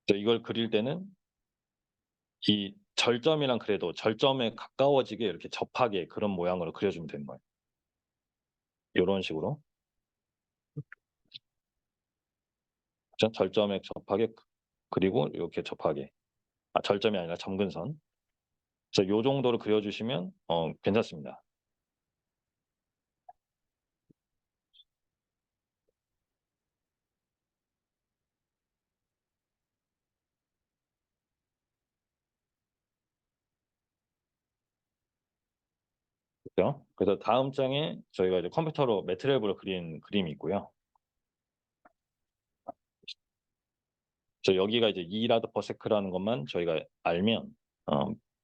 이걸 그릴 때는 이 절점이랑 그래도 절점에 가까워지게 이렇게 접하게 그런 모양으로 그려주면 되는 거예요. 요런 식으로. 그죠? 절점에 접하게, 그리고 이렇게 접하게. 절점이 아니라 점근선. 그래서 요 정도로 그려주시면 괜찮습니다. 그죠? 그래서 다음 장에 저희가 이제 컴퓨터로 매트랩으로 그린 그림이 있고요. 여기가 이제 2라드 퍼 세크라는 것만 저희가 알면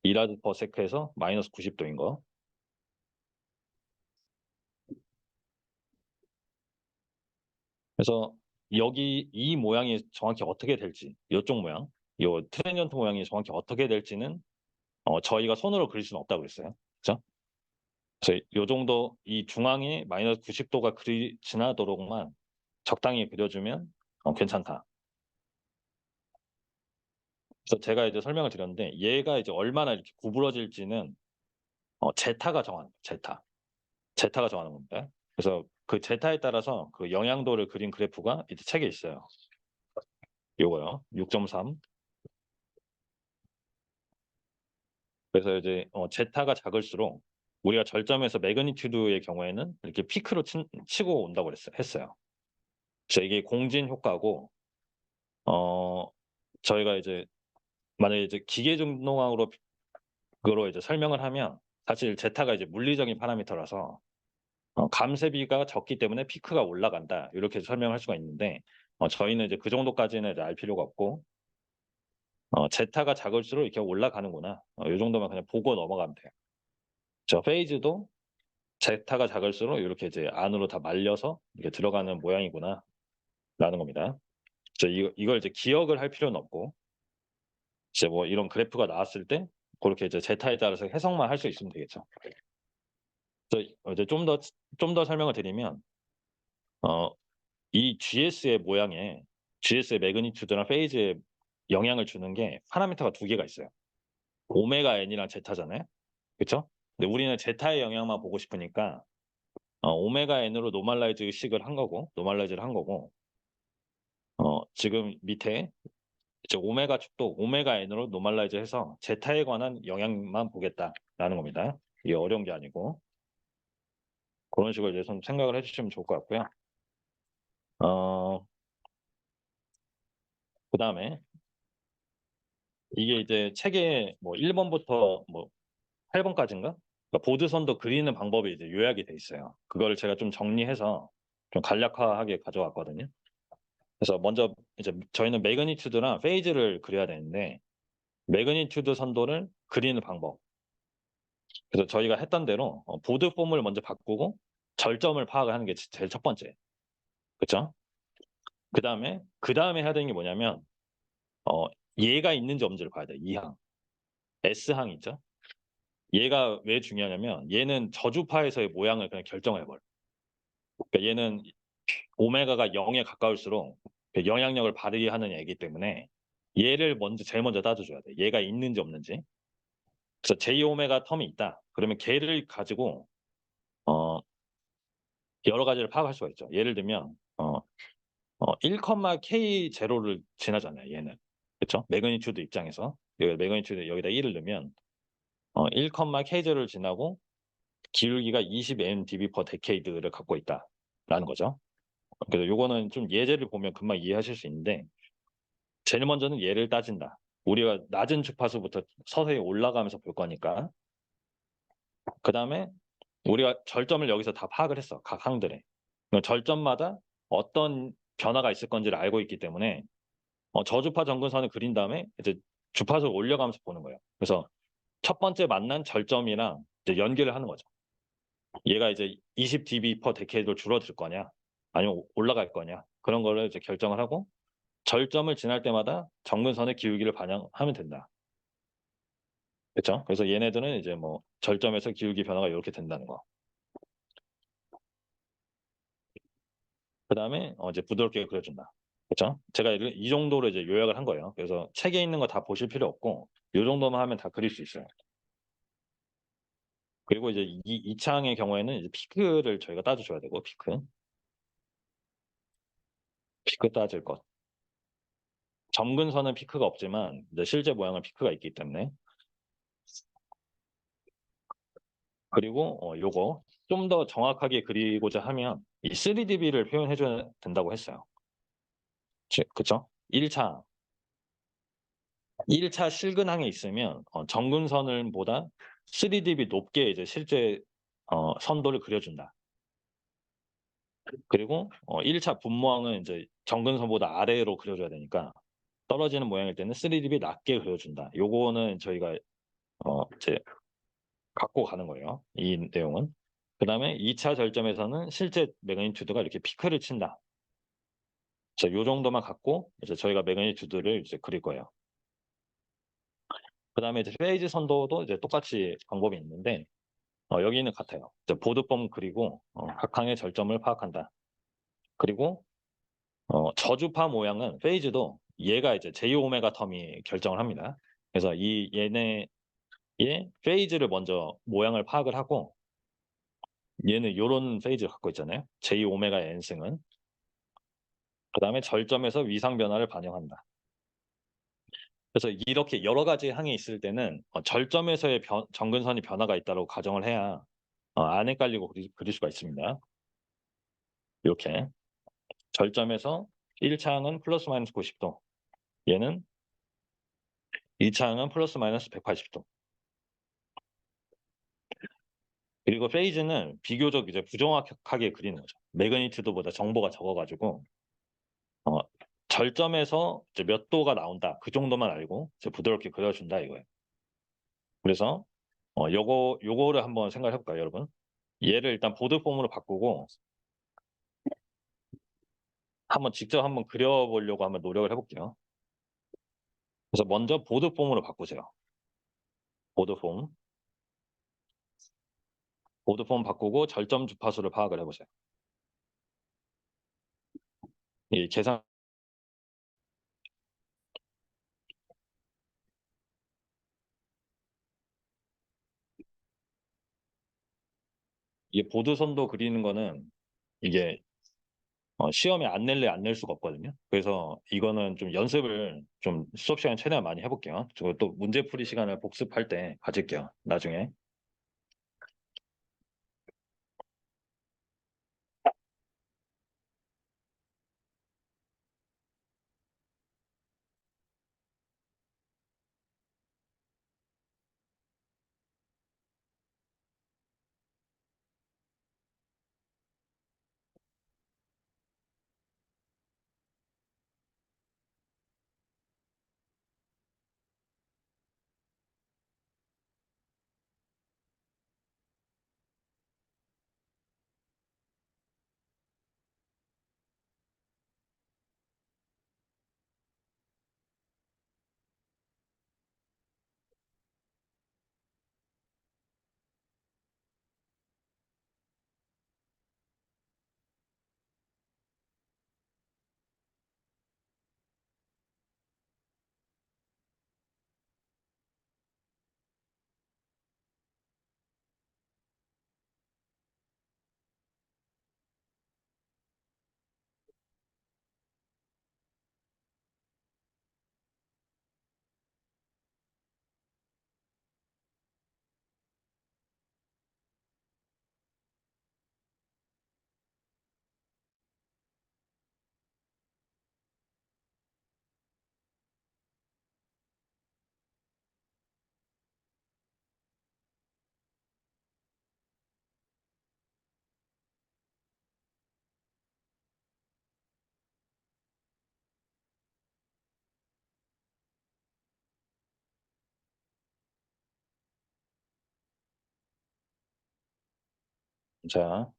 2라드 퍼 세크에서 마이너스 90도인 거. 그래서 여기 이 모양이 정확히 어떻게 될지, 요쪽 모양, 요 트랜전트 모양이 정확히 어떻게 될지는 저희가 손으로 그릴 수는 없다고 그랬어요. 그죠? 그래서 요 정도 이 중앙에 마이너스 90도가 지나도록만 적당히 그려주면 괜찮다. 그래서 제가 이제 설명을 드렸는데, 얘가 이제 얼마나 이렇게 구부러질지는 제타가 정하는 거예요. 제타가 정하는 겁니다. 그래서 그 제타에 따라서 그 영향도를 그린 그래프가 이제 책에 있어요. 요거요. 6.3. 그래서 이제 제타가 작을수록 우리가 절점에서 매그니튜드의 경우에는 이렇게 피크로 치고 온다고 했어요. 그래서 이게 공진 효과고, 저희가 이제 만약에 이제 기계 중동학으로 그거로 이제 설명을 하면, 사실 제타가 이제 물리적인 파라미터라서 감쇄비가 적기 때문에 피크가 올라간다, 이렇게 설명할 수가 있는데, 저희는 이제 그 정도까지는 이제 알 필요가 없고, 제타가 작을수록 이렇게 올라가는구나, 요 정도만 그냥 보고 넘어가면 돼요. 저 페이즈도 제타가 작을수록 이렇게 이제 안으로 다 말려서 이렇게 들어가는 모양이구나 라는 겁니다. 이걸 이제 기억을 할 필요는 없고, 이제 뭐 이런 그래프가 나왔을 때 그렇게 이제 제타에 따라서 해석만 할 수 있으면 되겠죠. 그래서 이제 좀 더 설명을 드리면, 어 이 GS의 모양에, GS의 매그니튜드나 페이즈에 영향을 주는 게 파라미터가 두 개가 있어요. 오메가 n이랑 제타잖아요. 그쵸? 근데 우리는 제타의 영향만 보고 싶으니까 오메가 n으로 노멀라이즈식을 한 거고, 노멀라이즈를 한 거고, 지금 밑에 이제 오메가 축도 오메가 n으로 노멀라이즈해서 제타에 관한 영향만 보겠다라는 겁니다. 이게 어려운 게 아니고 그런 식으로 이제 좀 생각을 해주시면 좋을 것 같고요. 그다음에 이게 이제 책에 뭐 1번부터 뭐 8번까지인가? 그러니까 보드선도 그리는 방법이 이제 요약이 돼 있어요. 그거를 제가 좀 정리해서 좀 간략화하게 가져왔거든요. 그래서 먼저 이제 저희는 매그니튜드랑 페이즈를 그려야 되는데 매그니튜드 선도를 그리는 방법. 그래서 저희가 했던 대로 보드 폼을 먼저 바꾸고 절점을 파악을 하는 게 제일 첫 번째. 그쵸? 그다음에 해야 되는 게 뭐냐면 어 얘가 있는지 없는지를 봐야 돼요. 이 항. S항 있죠? 얘가 왜 중요하냐면 얘는 저주파에서의 모양을 그냥 결정해 버려요. 그러니까 얘는 오메가가 0에 가까울수록 그 영향력을 발휘하는 애이기 때문에 얘를 제일 먼저 따져 줘야 돼. 얘가 있는지 없는지. 그래서 J 오메가 텀이 있다. 그러면 걔를 가지고 어 여러 가지를 파악할 수가 있죠. 예를 들면 1, K 제로를 지나잖아요, 얘는. 그쵸? 매그니튜드 입장에서. 여기 매그니튜드 여기다 1을 넣으면 1, K 제로를 지나고 기울기가 20 mdv per decade를 갖고 있다라는 거죠. 그래서 요거는 좀 예제를 보면 금방 이해하실 수 있는데 제일 먼저는 얘를 따진다. 우리가 낮은 주파수부터 서서히 올라가면서 볼 거니까. 그다음에 우리가 절점을 여기서 다 파악을 했어. 각 항들에. 그럼 절점마다 어떤 변화가 있을 건지를 알고 있기 때문에 저주파 정근선을 그린 다음에 이제 주파수를 올려가면서 보는 거예요. 그래서 첫 번째 만난 절점이랑 이제 연결을 하는 거죠. 얘가 이제 20dB per decade로 줄어들 거냐, 아니면 올라갈 거냐, 그런 거를 이제 결정을 하고 절점을 지날 때마다 정근선의 기울기를 반영하면 된다. 그렇죠? 그래서 얘네들은 이제 뭐 절점에서 기울기 변화가 이렇게 된다는 거. 그다음에 이제 부드럽게 그려준다. 그렇죠? 제가 이 정도로 이제 요약을 한 거예요. 그래서 책에 있는 거 다 보실 필요 없고 이 정도만 하면 다 그릴 수 있어요. 그리고 이제 이 창의 경우에는 이제 피크를 저희가 따져줘야 되고 피크 따질 것. 점근선은 피크가 없지만 이제 실제 모양은 피크가 있기 때문에. 그리고 요거 좀 더 정확하게 그리고자 하면 이 3dB를 표현해 줘야 된다고 했어요. 그쵸? 1차 실근항에 있으면 정근선을보다 3dB 높게 이제 실제 선도를 그려준다. 그리고 1차 분모항은 이제 정근선보다 아래로 그려줘야 되니까 떨어지는 모양일 때는 3dB 낮게 그려준다. 요거는 저희가 이제 갖고 가는 거예요. 이 내용은. 그다음에 2차 절점에서는 실제 매그니튜드가 이렇게 피크를 친다. 자, 요 정도만 갖고 이제 저희가 매그니튜드를 이제 그릴 거예요. 그다음에 이제 페이지 선도도 이제 똑같이 방법이 있는데 여기는 같아요. 이제 보드폼 그리고 각 항의 절점을 파악한다. 그리고 저주파 모양은 페이지도 얘가 이제 J 오메가 텀이 결정을 합니다. 그래서 얘네의 페이지를 먼저 모양을 파악을 하고 얘는 요런 페이지를 갖고 있잖아요. J 오메가 n승은. 그다음에 절점에서 위상 변화를 반영한다. 그래서 이렇게 여러 가지 항이 있을 때는 절점에서의 정근선이 변화가 있다고 가정을 해야 안 헷갈리고 그릴 수가 있습니다. 이렇게 절점에서 1차 항은 플러스 마이너스 90도, 얘는 2차 항은 플러스 마이너스 180도. 그리고 페이즈는 비교적 이제 부정확하게 그리는 거죠. 매그니튜드보다 정보가 적어가지고 어, 절점에서 이제 몇 도가 나온다. 그 정도만 알고 이제 부드럽게 그려준다 이거예요. 그래서 요거를 한번 생각해 볼까요, 여러분? 얘를 일단 보드 폼으로 바꾸고 한번 직접 한번 그려보려고 한번 노력을 해볼게요. 그래서 먼저 보드 폼으로 바꾸세요. 보드 폼. 보드 폼 바꾸고 절점 주파수를 파악을 해보세요. 이 계산 이 보드선도 그리는 거는 이게 시험에 안 낼래 안 낼 수가 없거든요. 그래서 이거는 좀 연습을 좀 수업 시간에 최대한 많이 해볼게요. 저 또 문제풀이 시간을 복습할 때 가질게요. 나중에. 자,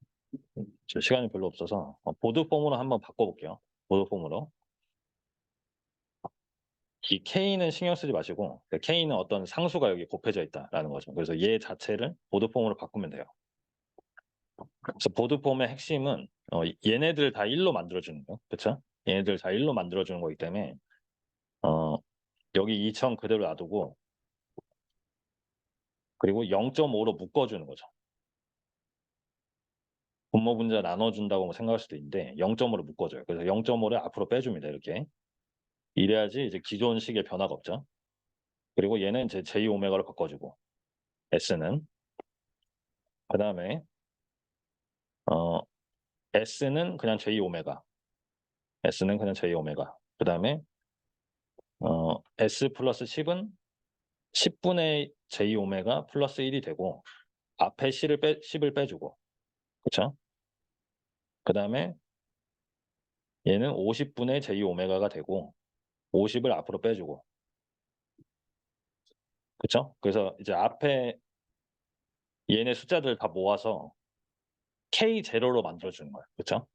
저 시간이 별로 없어서 보드 폼으로 한번 바꿔볼게요. 보드 폼으로. 이 K는 신경 쓰지 마시고 K는 어떤 상수가 여기 곱해져 있다라는 거죠. 그래서 얘 자체를 보드 폼으로 바꾸면 돼요. 그래서 보드 폼의 핵심은 얘네들 다 1로 만들어주는 거예요. 그렇죠? 얘네들 다 1로 만들어주는 거기 때문에 어, 여기 2천 그대로 놔두고 그리고 0.5로 묶어주는 거죠. 분모 분자 나눠준다고 생각할 수도 있는데 0.5로 묶어줘요. 그래서 0.5를 앞으로 빼줍니다. 이렇게. 이래야지 이제 기존 식의 변화가 없죠. 그리고 얘는 이제 J 오메가로 바꿔주고 S는 그 다음에 어, S는 그냥 J 오메가 S는 그냥 J 오메가 그 다음에 S 플러스 10은 10분의 J 오메가 플러스 1이 되고 앞에 10을 빼주고 그쵸? 그 다음에 얘는 50분의 J 오메가가 되고 50을 앞으로 빼주고 그쵸? 그래서 이제 앞에 얘네 숫자들 다 모아서 K0로 만들어주는 거예요. 그쵸?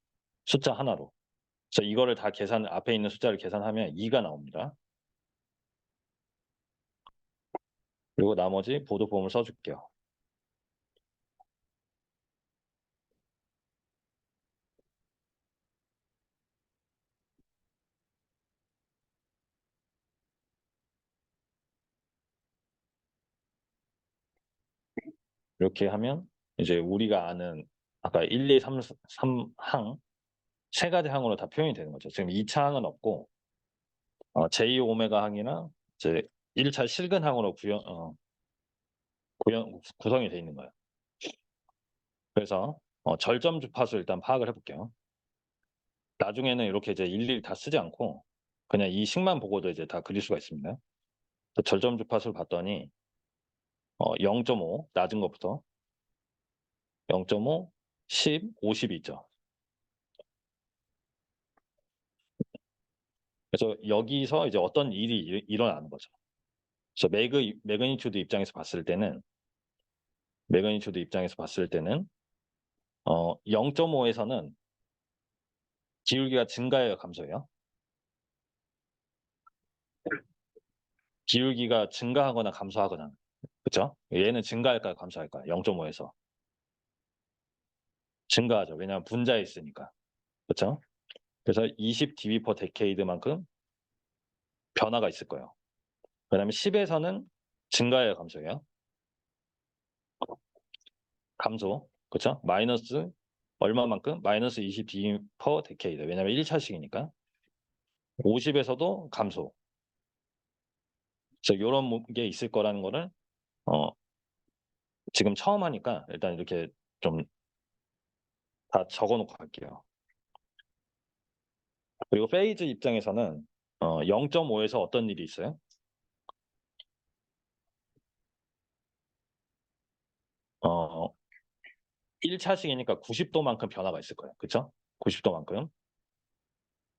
숫자 하나로. 그래서 이거를 다 앞에 있는 숫자를 계산하면 2가 나옵니다. 그리고 나머지 보드폼을 써줄게요. 이렇게 하면 이제 우리가 아는 아까 1, 2, 3, 3항 세 가지 항으로 다 표현이 되는 거죠. 지금 2차 항은 없고 J 오메가 항이나 이제 1차 실근 항으로 구성이 돼 있는 거예요. 그래서 절점 주파수 일단 파악을 해볼게요. 나중에는 이렇게 이제 일일이 다 쓰지 않고 그냥 이 식만 보고도 이제 다 그릴 수가 있습니다. 절점 주파수를 봤더니 0.5 낮은 것부터 0.5, 10, 50이 있죠. 그래서 여기서 이제 어떤 일이 일어나는 거죠. 그래서 매그니튜드 입장에서 봤을 때는 0.5에서는 기울기가 증가해요, 감소해요? 기울기가 증가하거나 감소하거나 그렇죠? 얘는 증가할까요, 감소할까요? 0.5에서 증가하죠. 왜냐하면 분자에 있으니까 그렇죠? 그래서 20 dB per decade만큼 변화가 있을 거예요. 그다음에 10에서는 증가해요, 감소해요? 감소. 그쵸? 마이너스 얼마만큼? 마이너스 20d per decade. 왜냐면 1차식이니까. 50에서도 감소. 그래서 요런 게 있을 거라는 거를 어 지금 처음 하니까 일단 이렇게 좀 다 적어 놓고 갈게요. 그리고 페이즈 입장에서는 0.5에서 어떤 일이 있어요? 1차식이니까 90도만큼 변화가 있을 거예요. 그쵸? 90도만큼.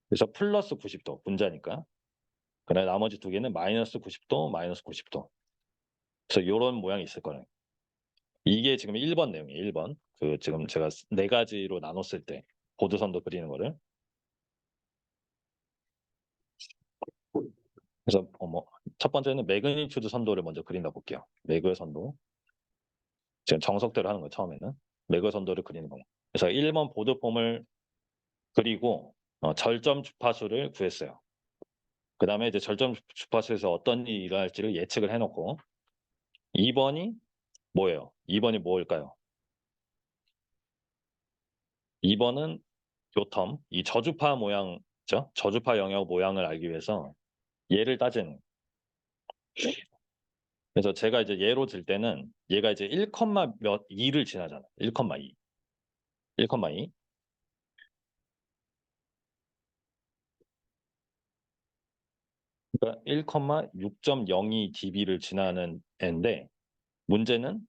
그래서 플러스 90도 분자니까. 그다음에 나머지 두 개는 마이너스 90도, 마이너스 90도. 그래서 요런 모양이 있을 거예요. 이게 지금 1번 내용이에요. 1번. 그 지금 제가 네 가지로 나눴을 때 보드선도 그리는 거를. 그래서 첫 번째는 매그니튜드 선도를 먼저 그린다 볼게요. 매그 선도. 지금 정석대로 하는 거예요. 처음에는. 매그 선도를 그리는 거예요. 그래서 1번 보드폼을 그리고 절점 주파수를 구했어요. 그다음에 이제 절점 주파수에서 어떤 일이 일어날지를 예측을 해 놓고 2번이 뭐예요? 2번이 뭘까요? 2번은 요 텀, 이 저주파 모양이죠. 저주파 영역 모양을 알기 위해서 얘를 따지는. 그래서 제가 이제 예로 들 때는 얘가 이제 1, 몇 2를 지나잖아요. 1,2. 1,2. 그러니까 1,6.02 dB를 지나는 애인데 문제는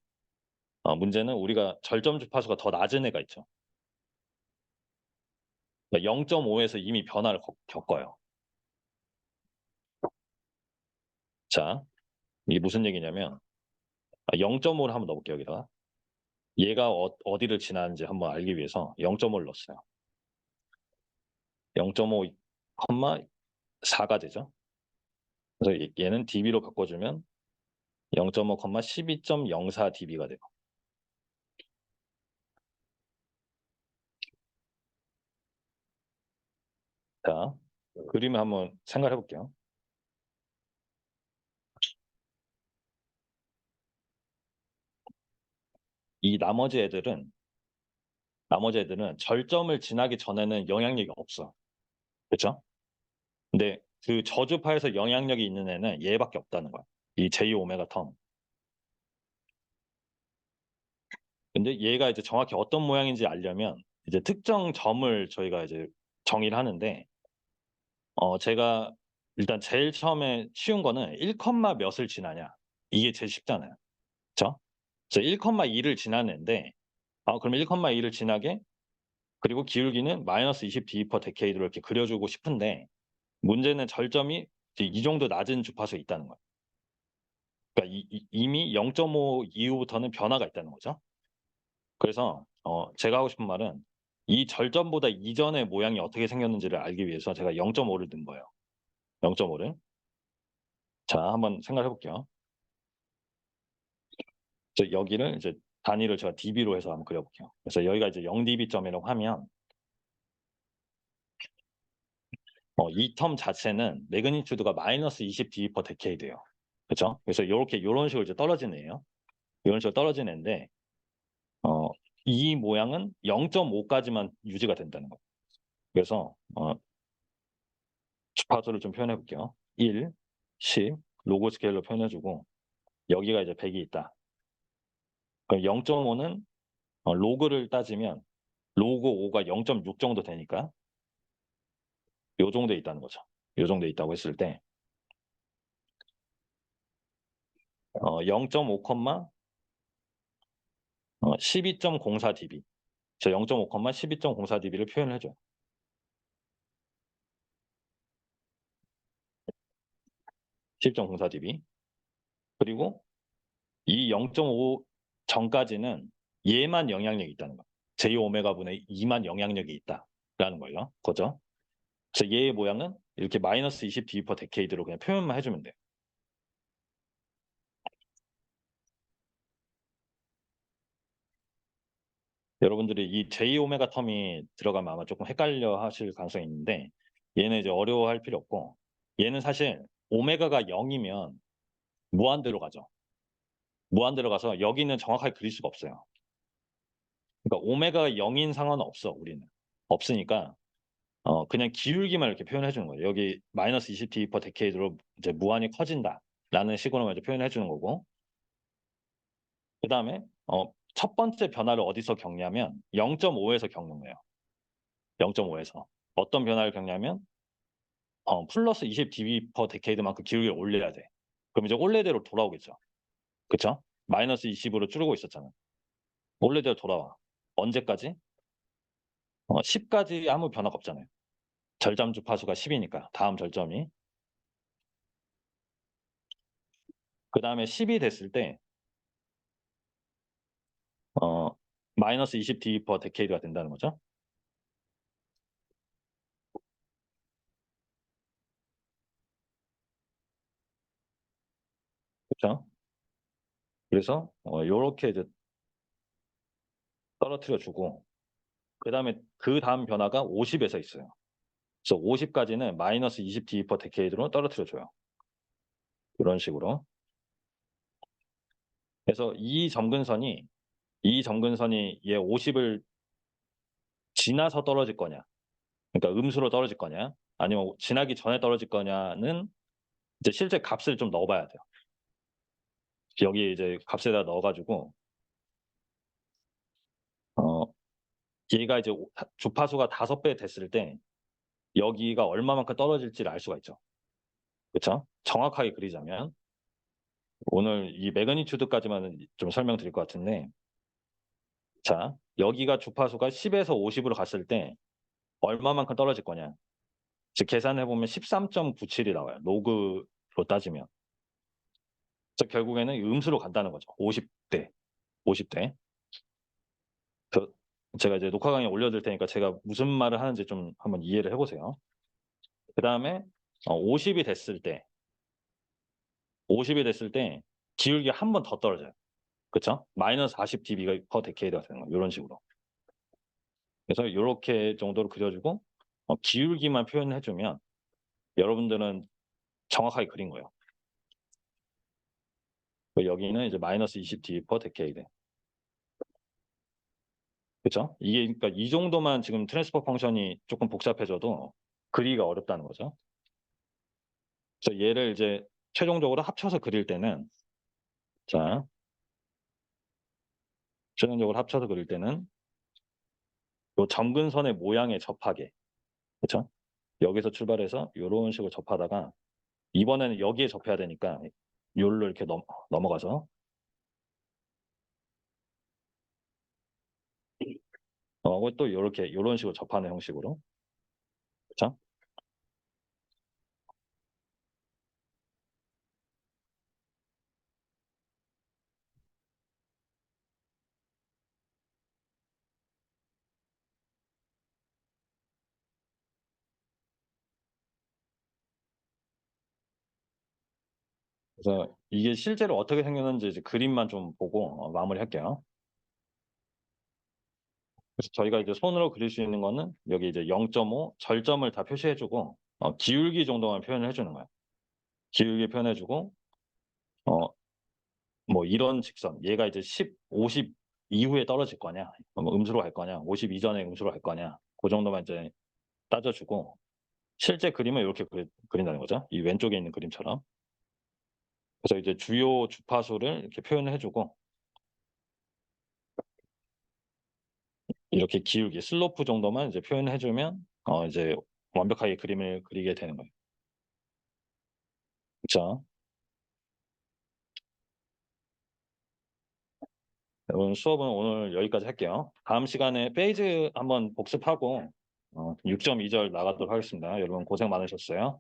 문제는 우리가 절점 주파수가 더 낮은 애가 있죠. 그러니까 0.5에서 이미 변화를 겪어요. 자, 이게 무슨 얘기냐면 0.5를 한번 넣어볼게요, 여기다가. 얘가 어디를 지나는지 한번 알기 위해서 0.5를 넣었어요. 0.5, 4가 되죠. 그래서 얘는 dB로 바꿔주면 0.5, 12.04 dB가 돼요. 자, 그림을 한번 생각해 볼게요. 이 나머지 애들은 절점을 지나기 전에는 영향력이 없어. 그렇죠? 근데 그 저주파에서 영향력이 있는 애는 얘밖에 없다는 거야. 이 J 오메가 텀. 근데 얘가 이제 정확히 어떤 모양인지 알려면 이제 특정 점을 저희가 이제 정의를 하는데 제가 일단 제일 처음에 쉬운 거는 1, 몇을 지나냐. 이게 제일 쉽잖아요. 그쵸? 그래서 1,2를 지나는데 그러면 1,2를 지나게 그리고 기울기는 마이너스 20 d per decade로 이렇게 그려주고 싶은데 문제는 절점이 이제 이 정도 낮은 주파수에 있다는 거예요. 그러니까 이미 0.5 이후부터는 변화가 있다는 거죠. 그래서 제가 하고 싶은 말은 이 절점보다 이전의 모양이 어떻게 생겼는지를 알기 위해서 제가 0.5를 넣은 거예요. 0.5를. 자, 한번 생각해 볼게요. 여기를 이제 단위를 제가 dB로 해서 한번 그려볼게요. 그래서 여기가 이제 0dB 점이라고 하면 이 텀 자체는 매그니튜드가 마이너스 20 dB per decade예요. 그렇죠? 그래서 요런 식으로 이제 떨어지는 애예요. 이런 식으로 떨어지는 애인데 어, 이 모양은 0.5까지만 유지가 된다는 거예요. 그래서 주파수를 좀 표현해 볼게요. 1, 10 로고 스케일로 표현해 주고 여기가 이제 100이 있다. 그럼 0.5는 로그를 따지면 로그 5가 0.6 정도 되니까 요 정도에 있다는 거죠. 요 정도에 있다고 했을 때 0.5, 12.04 dB. 저 0.5, 12.04 dB를 표현을 해줘요. 12.04 dB. 그리고 이 0.5 전까지는 얘만 영향력이 있다는 거예요. j 오메가 분의 2만 영향력이 있다라는 거예요. 그죠? 그래서 얘의 모양은 이렇게 마이너스 20 dB per decade로 그냥 표현만 해주면 돼요. 여러분들이 이 j 오메가 텀이 들어가면 아마 조금 헷갈려 하실 가능성이 있는데 얘는 이제 어려워할 필요 없고 얘는 사실 오메가가 0이면 무한대로 가죠. 무한대로 가서 여기는 정확하게 그릴 수가 없어요. 그러니까 오메가가 0인 상황은 없어, 우리는. 없으니까 그냥 기울기만 이렇게 표현해 주는 거예요. 여기 마이너스 20 dB per decade로 이제 무한히 커진다라는 식으로만 이제 표현해 주는 거고. 그다음에 첫 번째 변화를 어디서 겪냐면 0.5에서 겪는 거예요. 0.5에서. 어떤 변화를 겪냐면 플러스 20 dB per decade만큼 기울기를 올려야 돼. 그럼 이제 원래대로 돌아오겠죠. 그쵸? 마이너스 20으로 줄고 있었잖아. 원래대로 돌아와. 언제까지? 10까지 아무 변화가 없잖아요. 절점 주파수가 10이니까 다음 절점이. 그다음에 10이 됐을 때 어 마이너스 20 dB per decade가 된다는 거죠. 그렇죠? 그래서 요렇게 이제 떨어뜨려 주고 그다음에 그다음 변화가 50에서 있어요. 그래서 50까지는 마이너스 20 dB per decade로 떨어뜨려 줘요. 이런 식으로. 그래서 이 점근선이 얘 50을 지나서 떨어질 거냐, 그러니까 음수로 떨어질 거냐, 아니면 지나기 전에 떨어질 거냐는 이제 실제 값을 좀 넣어 봐야 돼요. 여기 이제 값에다 넣어 가지고 어 얘가 이제 주파수가 5배 됐을 때 여기가 얼마만큼 떨어질지를 알 수가 있죠. 그쵸? 정확하게 그리자면 오늘 이 매그니튜드까지만 좀 설명드릴 것 같은데, 자, 여기가 주파수가 10에서 50으로 갔을 때 얼마만큼 떨어질 거냐. 즉 계산해 보면 13.97이 나와요. 로그로 따지면. 즉 결국에는 음수로 간다는 거죠. 50대. 50대. 제가 이제 녹화 강의 올려드릴 테니까 제가 무슨 말을 하는지 좀 한번 이해를 해보세요. 그 다음에 50이 됐을 때, 50이 됐을 때 기울기가 한 번 더 떨어져요. 그쵸? 마이너스 40 dB가 per decade가 되는 거예요. 이런 식으로. 그래서 이렇게 정도로 그려주고 기울기만 표현해주면 여러분들은 정확하게 그린 거예요. 여기는 이제 마이너스 20 dB per decade. 그렇죠? 이게 그러니까 이 정도만 지금 트랜스퍼 펑션이 조금 복잡해져도 그리기가 어렵다는 거죠. 그래서 얘를 이제 최종적으로 합쳐서 그릴 때는 자, 최종적으로 합쳐서 그릴 때는 요 점근선의 모양에 접하게, 그렇죠? 여기서 출발해서 이런 식으로 접하다가 이번에는 여기에 접해야 되니까 요로 이렇게 넘어가서 또 요렇게 요런 식으로 접하는 형식으로. 그렇죠? 그래서 이게 실제로 어떻게 생겼는지 이제 그림만 좀 보고 마무리할게요. 그래서 저희가 이제 손으로 그릴 수 있는 거는 여기 이제 0.5 절점을 다 표시해주고 기울기 정도만 표현을 해주는 거예요. 기울기 표현해주고 뭐 이런 직선, 얘가 이제 10, 50 이후에 떨어질 거냐, 뭐 음수로 갈 거냐, 50 이전에 음수로 갈 거냐, 그 정도만 이제 따져주고 실제 그림을 이렇게 그린다는 거죠. 이 왼쪽에 있는 그림처럼. 그래서 이제 주요 주파수를 이렇게 표현을 해주고 이렇게 기울기, 슬로프 정도만 이제 표현해주면 이제 완벽하게 그림을 그리게 되는 거예요. 그렇죠? 오늘 수업은 오늘 여기까지 할게요. 다음 시간에 페이즈 한번 복습하고 6.2절 나가도록 하겠습니다. 여러분 고생 많으셨어요.